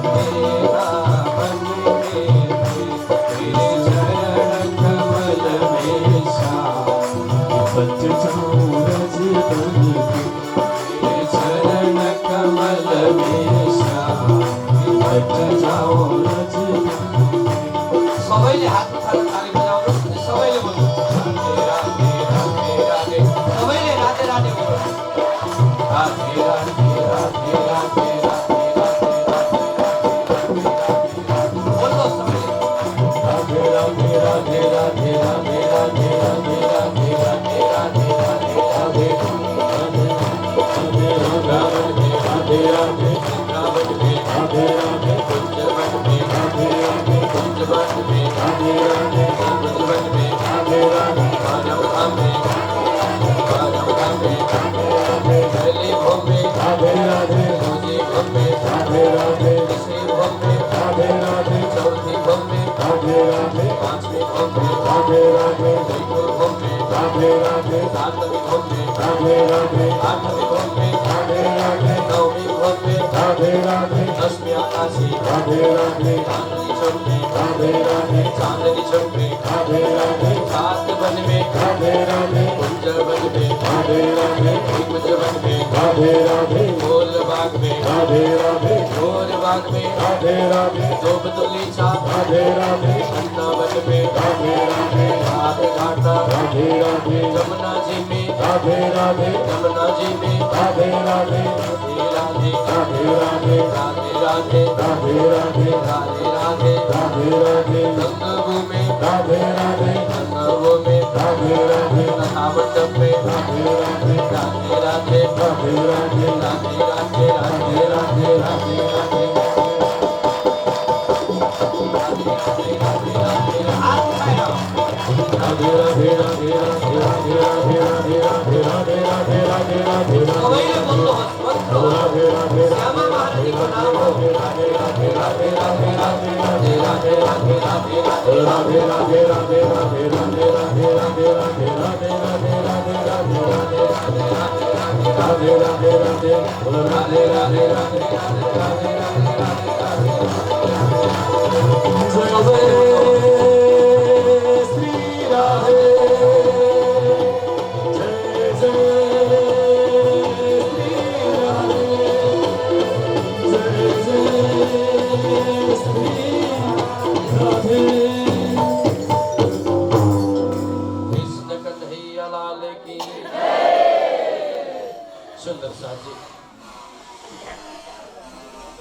मेरा मन के तेरे चरण कमल में श्याम लिपट जाओ रज बन के तेरे चरण कमल में श्याम लिपट जाओ रज बन के सबैले हात उठाएर ताली बजाउनुहोस् सबैले भन्नु घुमे राधे राधे जयपुर घुमे राधे राधे सातमी घुमे राधे राधे आठमी घुमे राधे राधे नवमी घुमे राधे राधे दसमी आकाशी राधे राधे चांदनी चौक में राधे राधे चांदनी चौक में राधे राधे सात वन में राधे राधे कुंज वन में राधे राधे कुंज वन में राधे राधे गोल बाग में राधे राधे गोल बाग में राधे राधे दो बतौली चाप राधे राधे वृंदावन में राधे राधे राधे घाटा राधे राधे जमुना जी में राधे राधे जमुना जी में राधे राधे राधे राधे राधे राधे राधे राधे राधे राधे राधे राधे राधे गंगो में राधे राधे गंगो में राधे राधे महामंडप में राधे राधे राधे राधे राधे राधे राधे राधे राधे राधे राधे राधे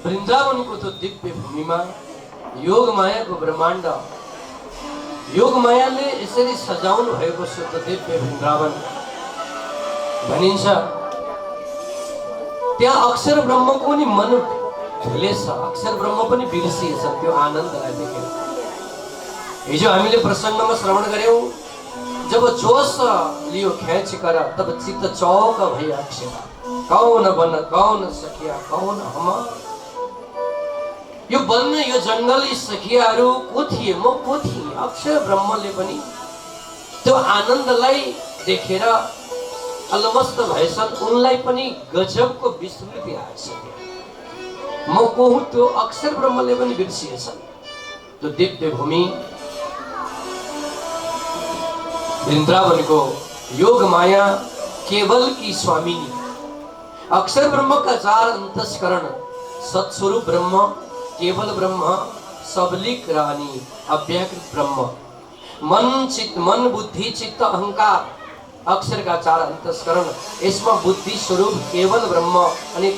वृंदावन को तो दिव्य भूमि में योग माया को ब्रह्मांड योग मायाले यसरी सजाउनु भएको छ त दिव्य वृन्दावन भनिन्छ। त्यहाँ अक्षर ब्रह्मको नि मन भुलेछ, अक्षर ब्रह्म पनि बिर्सिएछ त्यो आनन्दलाई देखेर। हिजो हामीले प्रसङ्गमा श्रवण गर्यौं, जब जोश लियो खेच कर तब चित्त चौक भई अक्षर कौन बन कौन सखिया कौन हम। यो बन्न यो जंगली सखियाहरू को थिए, म को थिए। अक्षर ब्रह्मले पनि त्यो आनन्दलाई देखेर अलमस्त भएछन्, उनलाई पनि गजबको विस्मृति आइसक्यो। म को हुँ त्यो अक्षर ब्रह्मले पनि बिर्सिएछन्। त्यो दिव्य भूमि वृन्दावनको योग माया केवल की स्वामिनी, अक्षर ब्रह्म का चार अंतस्करण, सत्स्वरूप ब्रह्म, केवल ब्रह्म, सबलिक रानी, अव्याकृत ब्रह्म, मन चित्त मन बुद्धि चित्त अहंकार, अक्षर का चार अंतस्करण। इसमें बुद्धि स्वरूप केवल ब्रह्म अनि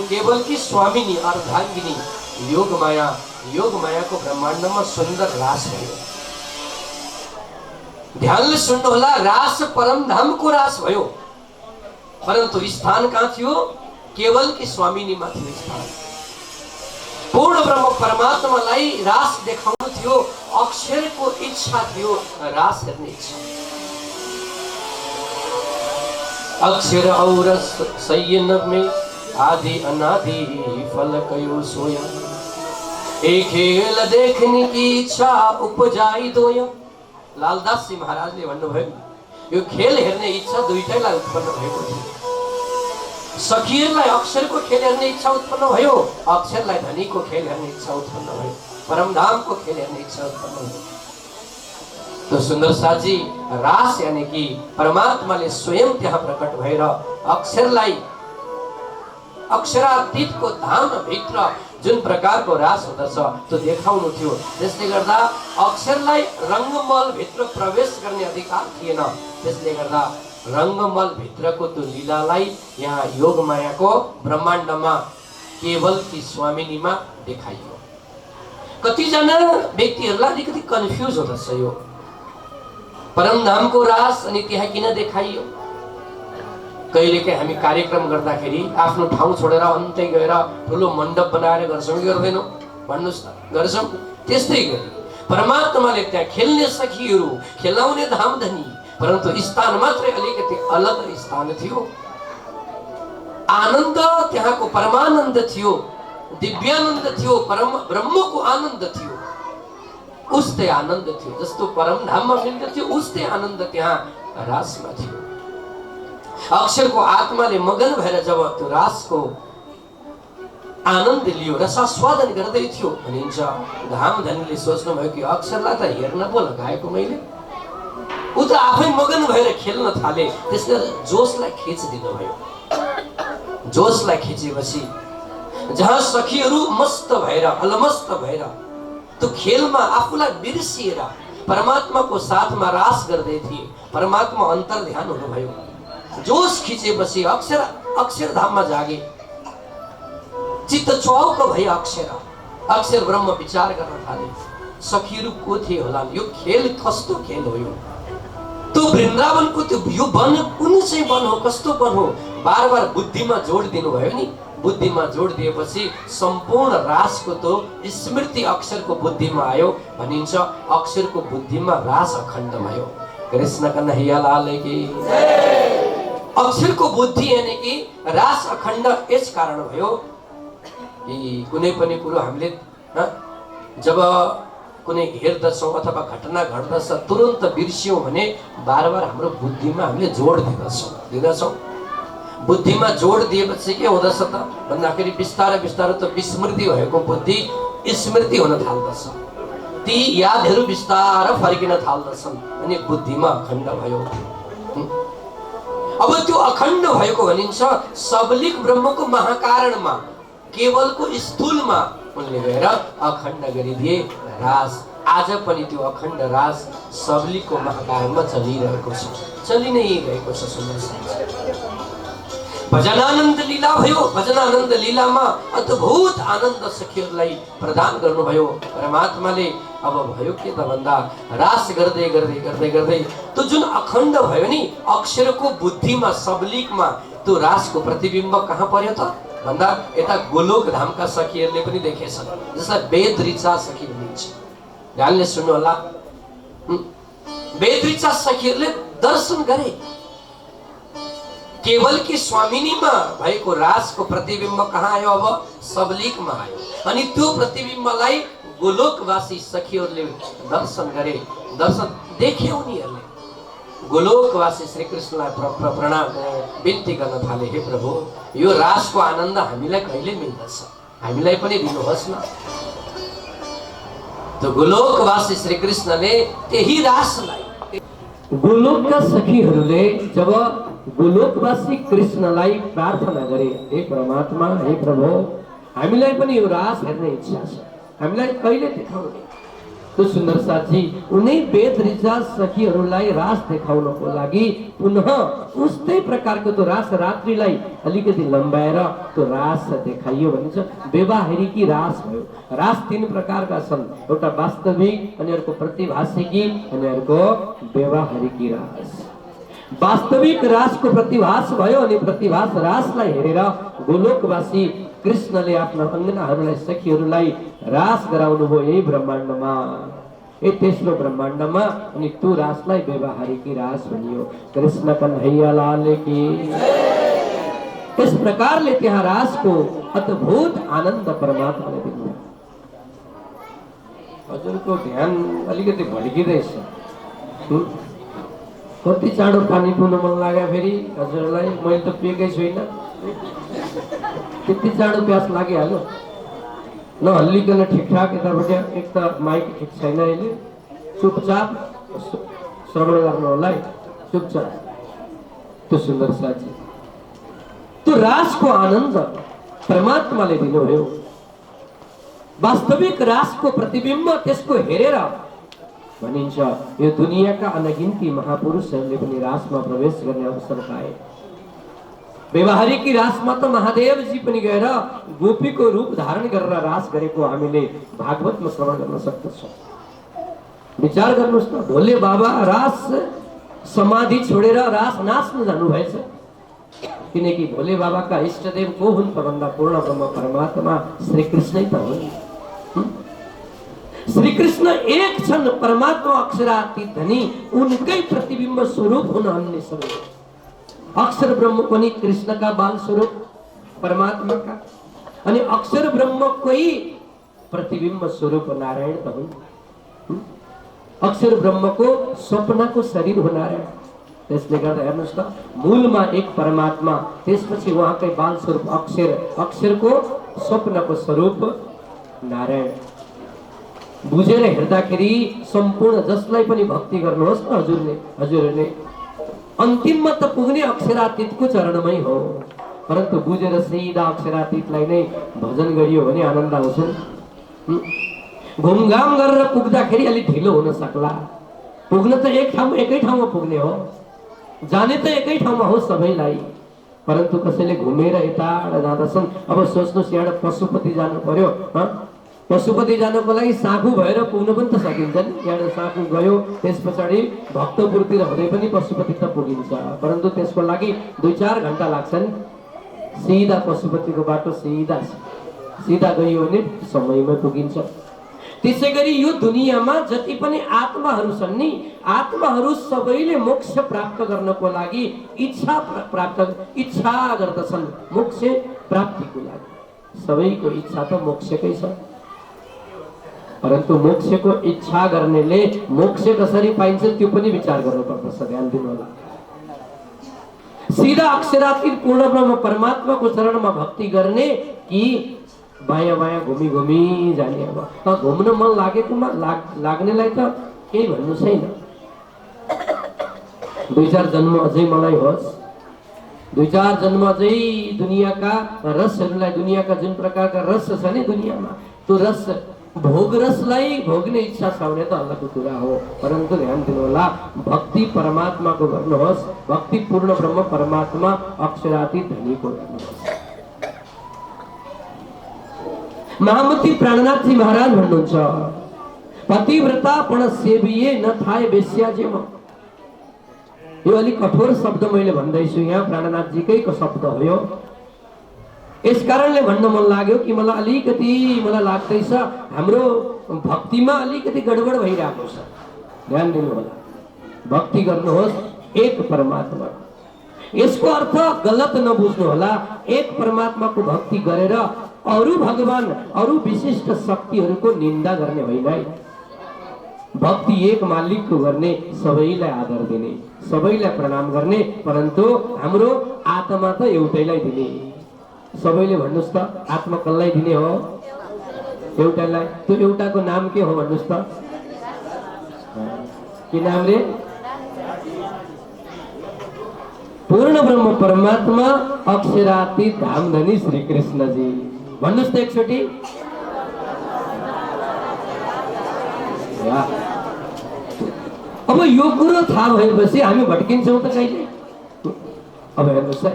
केवल की स्वामिनी अर्धांगिनी योग माया। योग माया को ब्रह्मांड में सुंदर रास भयो। ध्यानले सुन्नुहोला, रास परम धाम को रास भयो, परंतु स्थान कहाँ थियो? केवल की स्वामिनी मा थियो स्थान। पूर्ण ब्रह्म परमात्मालाई रास देखाउनु थियो, अक्षर को इच्छा थियो रास गर्ने इच्छा। अक्षर और संयन में आदि अनादि फल कयो सोया, एक खेल देखने की इच्छा उपजाई दोया। लालदास जी महाराजले भन्नुभयो, यो खेल हेर्ने इच्छा दुईटैलाई उत्पन्न भएको थियो। सखीहरूलाई अक्षरको खेल हेर्ने इच्छा उत्पन्न भयो, अक्षरलाई धनीको खेल हेर्ने इच्छा उत्पन्न भयो, परमधामको खेल हेर्ने इच्छा उत्पन्न भयो। तो सुंदर साजी रास यानी कि परमात्माले स्वयं त्यहाँ प्रकट भएर अक्षरलाई अक्षरातीत को धाम भित्र जुन प्रकार को रास हुँदछ त्यो देखाउनु थियो। त्यसले गर्दा अक्षरलाई रंगमल भित्र प्रवेश गर्ने अधिकार थिएन। त्यसले गर्दा रंगमल भित्रको त्यो लीलालाई यहाँ योग मायाको ब्रह्माण्डमा केवल की स्वामिनीमा देखाइयो। कतिजना व्यक्तिहरूलाई अलिकति कन्फ्युज हुँदछ यो परमधामको रास अनि त्यहाँ किन देखाइयो। कहिलेकाहीँ हामी कार्यक्रम गर्दाखेरि आफ्नो ठाउँ छोडेर अन्तै गएर ठुलो मण्डप बनाएर गर्छौँ कि गर्दैनौँ? भन्नुहोस् न, गर्छौँ। त्यस्तै गरी परमात्माले त्यहाँ खेल्ने सखीहरू, खेलाउने धामधनी, परन्तु स्थान मात्रै अलिकति अलग स्थान थियो। आनन्द त्यहाँको परमानन्द थियो, दिव्यानन्द थियो, परम ब्रह्मको आनन्द थियो। उस्तै आनन्द थियो। जस्तो परमधाममा मिल्दथ्यो उस्तै आनन्द त्यहाँ रासमा थियो। अक्षरको आत्माले मगन भएर जब त्यो रासको आनन्द लियो, रसास्वादन गर्दै थियो भनिन्छ। धामधनीले सोच्नु भयो कि अक्षरलाई त हेर्न पो लगाएको मैले, ऊ त आफै मगन भएर खेल्न थाले। त्यसले जोसलाई खिचिदिनु भयो। जोसलाई खिचेपछि जहाँ सखीहरू मस्त भएर अलमस्त भएर त्यो खेलमा आफूलाई बिर्सिएर परमात्माको साथमा रास गर्दै थिए। परमात्मा अन्तर्ध्यान हुनुभयो। जोस खिचेपछि अक्षरधाममा जागे। चित्त चौक भयो। अक्षर ब्रह्म विचार गर्न थाले। सखीहरू को थिए होला, यो खेल कस्तो खेल हो, यो त्यो वृन्दावनको त्यो यो वन कुन चाहिँ वन हो, कस्तो वन हो, बार बार बुद्धिमा जोड दिनुभयो नि। बुद्धिमा जोड दिएपछि सम्पूर्ण रासको तो स्मृति अक्षरको बुद्धिमा आयो भनिन्छ। अक्षरको बुद्धिमा रास अखण्ड भयो। कृष्ण कन्हैया लाल की। अक्षरको बुद्धि यानी कि रास अखण्ड यस कारण भयो कि कुनै पनि कुरो हामीले जब कुनै हेर्दछौँ अथवा घटना घट्दछ तुरन्त बिर्स्यौँ भने बार बार हाम्रो बुद्धिमा हामीले जोड दिँदछौँ। बुद्धिमा जोड दिएपछि के हुँदछ त भन्दाखेरि बिस्तारै बिस्तारै त विस्मृति भएको बुद्धि स्मृति हुन थाल्दछ। ती यादहरू बिस्तारै फर्किन थाल्दछन् अनि बुद्धिमा अखण्ड भयो। अब त्यो अखण्ड भएको भनिन्छ सबलिक ब्रह्मको महाकारणमा केवलको स्थूलमा उनले गएर अखण्ड गरिदिए रास। आज पनि त्यो अखण्ड रास सबलिकको महाकारणमा चलिरहेको छ, चलि नै रहेको छ। सुन्नुहोस्, भजनानन्द लीला भयो। भजनानन्द लीलामा अद्भुत आनन्द सखीहरूलाई प्रदान गर्नुभयो परमात्माले। अब भयो के त भन्दा रास गर्दै गर्दै गर्दै गर्दै त्यो जुन अखण्ड भयो नि अक्षरको बुद्धिमा सबलिकमा त्यो रासको प्रतिबिम्ब कहाँ पर्यो त भन्दा यता गोलोक धामका सखीहरूले पनि देखेछन्, जसलाई वेद ऋचा सखी भनिन्छ। ध्यानले सुन्नु होला। वेद ऋचा सखीहरूले दर्शन गरे। केवल की स्वामिनीमा भएको रासको प्रतिबिम्ब कहाँ आयो? अब सबलिकमा आयो। अनि त्यो प्रतिबिम्बलाई गोलोकवासी सखीहरूले दर्शन गरे। दर्शन देखे उनीहरूले। गोलोकवासी श्री कृष्णलाई प्रणाम बिन्ती गर्न थाले, हे प्रभु यो रासको आनन्द हामीलाई कहिले मिल्दछ, हामीलाई पनि दिनुहोस् न। तो गोलोकवासी श्री कृष्णले त्यही रासलाई गोलोकका सखीहरूले जब गोलोकवासी कृष्णलाई प्रार्थना गरे, हे परमात्मा, हे प्रभु हामीलाई पनि यो रास हेर्ने इच्छा छ, हामीलाई कहिले देखाउने। तो सुन्दर साथी उनै वेद ऋचा सखीहरूलाई रास देखाउनको लागि पुनः उस्तै प्रकारको त्यो रास रात्रिलाई अलिकति लम्बाएर त्यो रास देखाइयो भनिन्छ। व्यवहारिकी रास भयो। रास तीन प्रकारका छन्, एउटा वास्तविक, अनि अर्को प्रतिभासिकी, अनि अर्को व्यवहारिकी रास। वास्तविक रासको प्रतिभास भयो अनि प्रतिभास रासलाई हेरेर गोलोकवासी कृष्णले आफ्ना अङ्गनाहरूलाई सखीहरूलाई रास गराउनु भयो यही ब्रह्माण्डमा, ए तेस्रो ब्रह्माण्डमा। अनि त्यो रासलाई व्यवहारिकी रास भनियो। कृष्ण कन्हैया लाल की। इस प्रकारले त्यहाँ रासको अद्भुत आनन्द परमात्माले दिनुभयो। हजुरको ध्यान अलिकति भड्किँदैछ। कति चाँडो पानी पिउन मन लाग्यो फेरि हजुरलाई? मैले त पिएकै छुइनँ। त्यति चाँडो प्यास लागिहाल्यो। नहल्लिकन ठिकठाक यताबाट एक त माइक ठिक छैन, अहिले चुपचाप श्रवण गर्नु होला है, चुपचाप। त्यो सुन्दर साथी त्यो रासको आनन्द परमात्माले दिनुभयो। वास्तविक रासको प्रतिबिम्ब त्यसको हेरेर भनिन्छ यो दुनियाँका अनगिन्ती महापुरुषहरूले पनि रासमा प्रवेश गर्ने अवसर पाए। व्यवहारिकी रासमा त महादेवजी पनि गएर गोपीको रूप धारण गरेर रास गरेको हामीले भागवतमा श्रवण गर्न सक्दछौँ। विचार गर्नुहोस् न, भोले बाबा रास समाधि छोडेर रास नाच्न जानुभएछ। किनकि भोले बाबाका इष्टदेव को हुन् त भन्दा पूर्ण ब्रह्म परमात्मा श्री कृष्णै त हुन्। श्री कृष्ण एक क्षण परमात्मा अक्षरातीत धनी उनकै प्रतिबिम्ब स्वरूप हुन अन्य सबै। अक्षर ब्रह्म पनि कृष्णका बाल स्वरूप परमात्माका, अनि अक्षर ब्रह्मकै प्रतिबिम्ब स्वरूप नारायण त हुन्। अक्षर ब्रह्मको स्वप्नको शरीर हो नारायण। त्यसले गर्दा हेर्नुहोस् त, मूलमा एक परमात्मा, त्यसपछि उहाँकै बाल स्वरूप अक्षर, अक्षरको स्वप्नको स्वरूप नारायण। बुझेर हेर्दाखेरि सम्पूर्ण जसलाई पनि भक्ति गर्नुहोस् न हजुरहरूले अन्तिममा त पुग्ने अक्षरातीतको चरणमै हो, परन्तु बुझेर सिधा अक्षरातीतलाई नै भजन गरियो भने आनन्द आउँछ। घुमघाम गरेर पुग्दाखेरि अलिक ढिलो हुन सक्ला, पुग्न त एकै ठाउँमा पुग्ने हो, जाने त एकै ठाउँमा हो सबैलाई, परन्तु कसैले घुमेर यता जाँदछन्। अब सोच्नुहोस्, यहाँ पशुपति जानु पर्यो, पशुपति जानको लागि साँखु भएर पुग्नु पनि त सकिन्छ नि। यहाँ साँखु गयो, त्यस पछाडि भक्तपुरतिर हुँदै पनि पशुपति त पुगिन्छ, परन्तु त्यसको लागि 2-4 घन्टा लाग्छन्। सिधा पशुपतिको बाटो सिधा गयो भने समयमै पुगिन्छ। त्यसै गरी यो दुनियाँमा जति पनि आत्माहरू छन् नि, आत्माहरू सबैले मोक्ष प्राप्त गर्नको लागि इच्छा गर्दछन्। मोक्ष प्राप्तिको लागि सबैको इच्छा त मोक्षकै छ, परन्तु मोक्षको इच्छा गर्नेले मोक्ष कसरी पाइन्छ त्यो पनि विचार गर्नुपर्छ। ध्यान दिनु होला। सीधा अक्षरातीत पूर्ण ब्रह्म परमात्माको चरणमा भक्ति गर्ने कि बायाँ बायाँ घुमी जाने। अब घुम्न मन लागेकोमा लाग्नेलाई त केही भन्नु छैन। 2-4 जन्म अझै मलाई होस्, 2-4 जन्म अझै दुनियाँका रसहरूलाई, दुनियाँका जुन प्रकारका रस छ नि दुनियाँमा, त्यो रस भोग रसलाई भोग्ने इच्छा छ भने त अलगको कुरा हो, परन्तु ध्यान दिनु होला, भक्ति परमात्माको गर्नुहोस्, भक्ति पूर्ण ब्रह्म परमात्मा अक्षरातीत धनीको गर्नुहोस्। महामती प्राणनाथजी महाराज भन्नुहुन्छ, पतिव्रता पण सेविए न थाय वेश्या जेम। यो अलिक कठोर शब्द मैले भन्दैछु, यहाँ प्राणनाथजीकै शब्द हो यो। यस कारणले भन्न मन लाग्यो कि मलाई लाग्दैछ हाम्रो भक्तिमा अलिकति गडबड भइरहेको छ। ध्यान दिनु होला, भक्ति गर्नुहोस् एक परमात्मा। यसको अर्थ गलत नबुझ्नु होला। एक परमात्माको भक्ति गरेर अरू भगवान, अरू विशिष्ट शक्तिहरूको निन्दा गर्ने होइन है। भक्ति एक मालिकको गर्ने, सबैलाई आदर दिने, सबैलाई प्रणाम गर्ने, परन्तु हाम्रो आत्मा त एउटैलाई दिने। सबैले भन्नुहोस् त, आत्मा कसलाई दिने हो? एउटालाई। त्यो एउटाको नाम के हो भन्नुहोस् त? के नाम रे? पूर्ण ब्रह्म परमात्मा अक्षरातीत धामधनी श्री कृष्णजी। भन्नुहोस् त एकचोटि। अब यो कुरो थाहा भएपछि हामी भट्किन्छौँ त कहिले? अब हेर्नुहोस् है,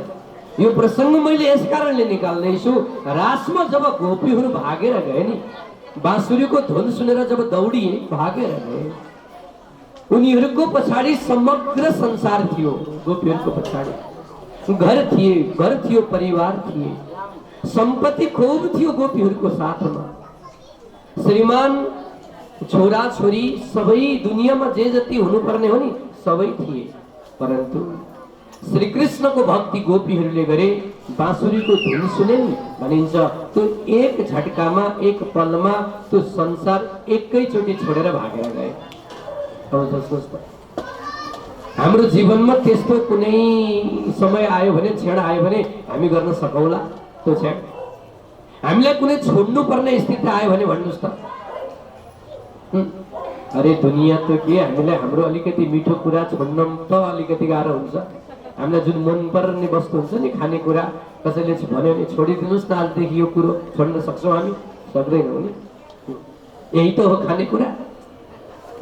यो प्रसंग मैले यस कारणले निकाल्दैछु। रासमा जब गोपीहरू भागेर गए नि, बाँसुरीको धुन सुनेर जब दौडिए, भागेर गए, उनीहरूको पछाडि समग्र संसार थियो। गोपीहरूको पछाडि घर थियो, परिवार थिए, सम्पत्ति खूब थियो गोपीहरूको साथमा। श्रीमान, छोरा छोरी सबै दुनियाँमा जे जति हुनुपर्ने हो नि सबै थिए, परन्तु श्री कृष्णको भक्ति गोपीहरूले गरे। बाँसुरीको धुन सुने नि भनिन्छ, त्यो एक झट्कामा, एक पलमा त्यो संसार एकैचोटि छोडेर भागेर गए। हाम्रो जीवनमा त्यस्तो कुनै समय आयो भने, क्षण आयो भने हामी गर्न सकौला त्यो क्षण? हामीलाई कुनै छोड्नु पर्ने स्थिति आयो भने भन्नुहोस् त। अरे दुनियाँ त के, हामीलाई हाम्रो अलिकति मिठो कुरा छोड्न त अलिकति गाह्रो हुन्छ। हामीलाई जुन मन पर्ने वस्तु हुन्छ नि, खानेकुरा, कसैले भन्यो भने छोडिदिनुहोस् न आजदेखि यो कुरो, छोड्न सक्छौँ हामी? सक्दैनौँ नि। यही त हो खानेकुरा।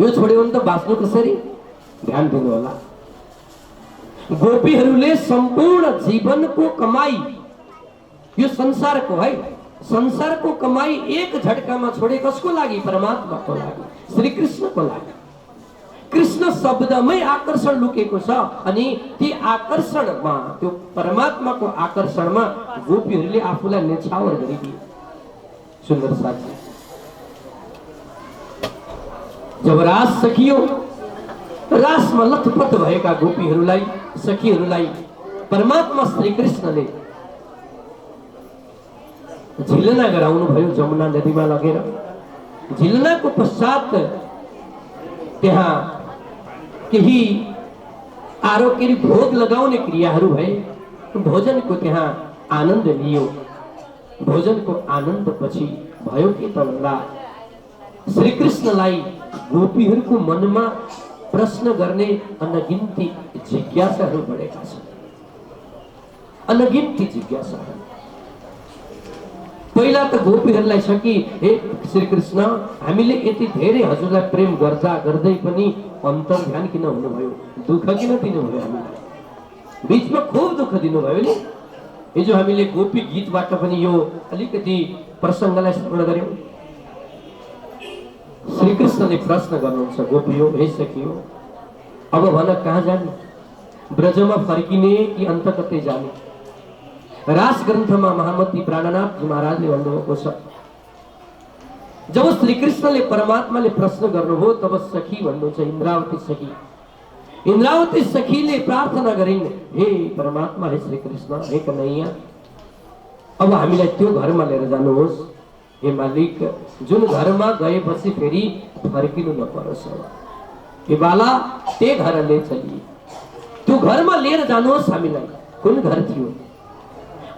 यो छोड्यो भने त बाँच्नु कसरी? ध्यान दिनु होला। गोपीहरूले सम्पूर्ण जीवनको कमाई, यो संसारको है, संसारको कमाई एक झट्कामा छोडे। कसको लागि? परमात्माको लागि, श्री कृष्णको लागि। कृष्ण शब्दमै आकर्षण लुकेको छ, अनि ती आकर्षणमा, त्यो परमात्माको आकर्षणमा गोपीहरूले आफूलाई नेछावर गरिदिए। सुन्दर साथी, जब रास सकियो, रासमा लथपथ भएका गोपीहरूलाई, सखीहरूलाई परमात्मा श्री कृष्णले झिलना गराउनु भयो जमुना नदीमा लगेर। झिलनाको पश्चात त्यहाँ केही आरोग्य भोग लगाउने क्रियाहरू भए। भोजनको त्यहाँ आनन्द लियो। भोजनको आनन्दपछि भयो के त भन्दा श्रीकृष्णलाई गोपीहरूको मनमा प्रश्न गर्ने अनगिन्ती जिज्ञासाहरू बढेका छन्। अनगिन्ती जिज्ञासाहरू। पहिला त गोपीहरूलाई छ कि हे श्रीकृष्ण, हामीले यति धेरै हजुरलाई प्रेम गर्दा गर्दै पनि अन्तर्ध्यान किन हुनुभयो, दुःख किन दिनुभयो हामीलाई, बिचमा खुब दुःख दिनुभयो नि। हिजो हामीले गोपी गीतबाट पनि यो अलिकति प्रसङ्गलाई स्मरण गर्यौं। श्रीकृष्णले प्रश्न गर्नुहुन्छ, गोपियो, हे सखियो, अब भन कहाँ जाने, ब्रजमा फर्किने कि अन्त कतै जाने? रास ग्रन्थमा महामती प्राणनाथ जी महाराजले भन्नुभएको छ, जब श्रीकृष्णले परमात्माले प्रश्न गर्नुभयो तब सखी भन्नुहुन्छ इन्द्रावती सखी। इन्द्रावती सखीले प्रार्थना गरिन्, हे परमात्मा, हे श्रीकृष्ण, हे कन्हैया, अब हामीलाई त्यो घरमा लिएर जानुहोस्। हे मालिक, जुन घरमा गएपछि फेरि फर्किनु नपरोस्। हे बाला, त्यही घर ले चलिए, त्यो घरमा लिएर जानुहोस् हामीलाई। कुन घर थियो?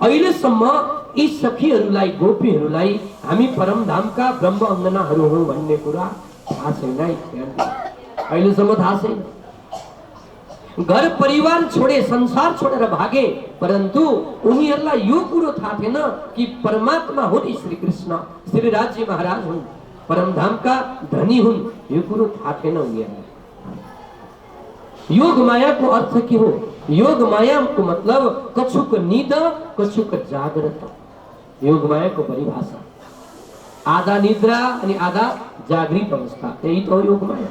अहिलेसम्म यी सखीहरूलाई, गोपीहरूलाई हामी परमधामका ब्रह्म अङ्गनाहरू हौँ भन्ने कुरा थाहा छैन। अहिलेसम्म थाहा छैन। घर परिवार छोडे, संसार छोडेर भागे, परन्तु उनीहरूलाई यो कुरो थाहा थिएन कि परमात्मा हुन् श्रीकृष्ण, श्री राज्य महाराज हुन्, परमधामका धनी हुन्। यो कुरो थाहा थिएन उनीहरूलाई। योग मायाको अर्थ के हो? योग मायाको मतलब कछुक निद, कछुक जागृत। योग मायाको परिभाषा आधा निद्रा अनि आधा जागृत अवस्था, यही त हो योग माया।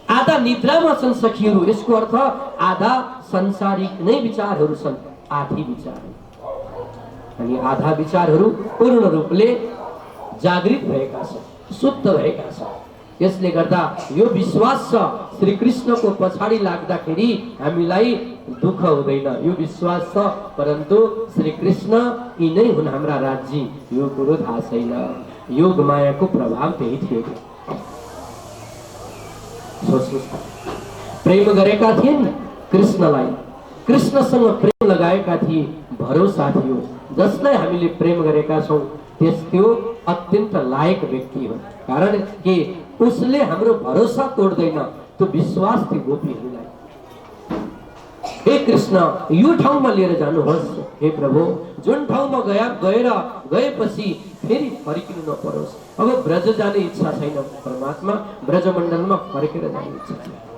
आधा निद्रामा छन् सखीहरू, यसको अर्थ आधा संसारिक नै विचारहरू छन्, आधी विचार, अनि आधा विचारहरू पूर्ण रूपले जागृत भएका छन्, शुद्ध भएका छन्। यसले गर्दा यो विश्वास छ श्रीकृष्णको पछाडि लाग्दाखेरि हामीलाई दुःख हुँदैन, यो विश्वास छ। परन्तु श्रीकृष्ण यी नै हुन् हाम्रा राज्य, यो कुरो थाहा छैन। योग मायाको प्रभाव त्यही थियो। प्रेम गरेका थिए नि कृष्णलाई, कृष्णसँग प्रेम लगाएका थिए, भरोसा थियो। जसलाई हामीले प्रेम गरेका छौँ त्यो अत्यन्त लायक व्यक्ति हो, कारण के उसले हाम्रो भरोसा तोड्दैन, त्यो विश्वास थियो गोपीहरूलाई। हे कृष्ण, यो ठाउँमा लिएर जानुहोस्। हे प्रभु, जुन ठाउँमा गएपछि फेरि फर्किनु नपरोस्। अब ब्रज जाने इच्छा छैन, परमात्मा ब्रजमण्डलमा फर्केर जाने इच्छा छ।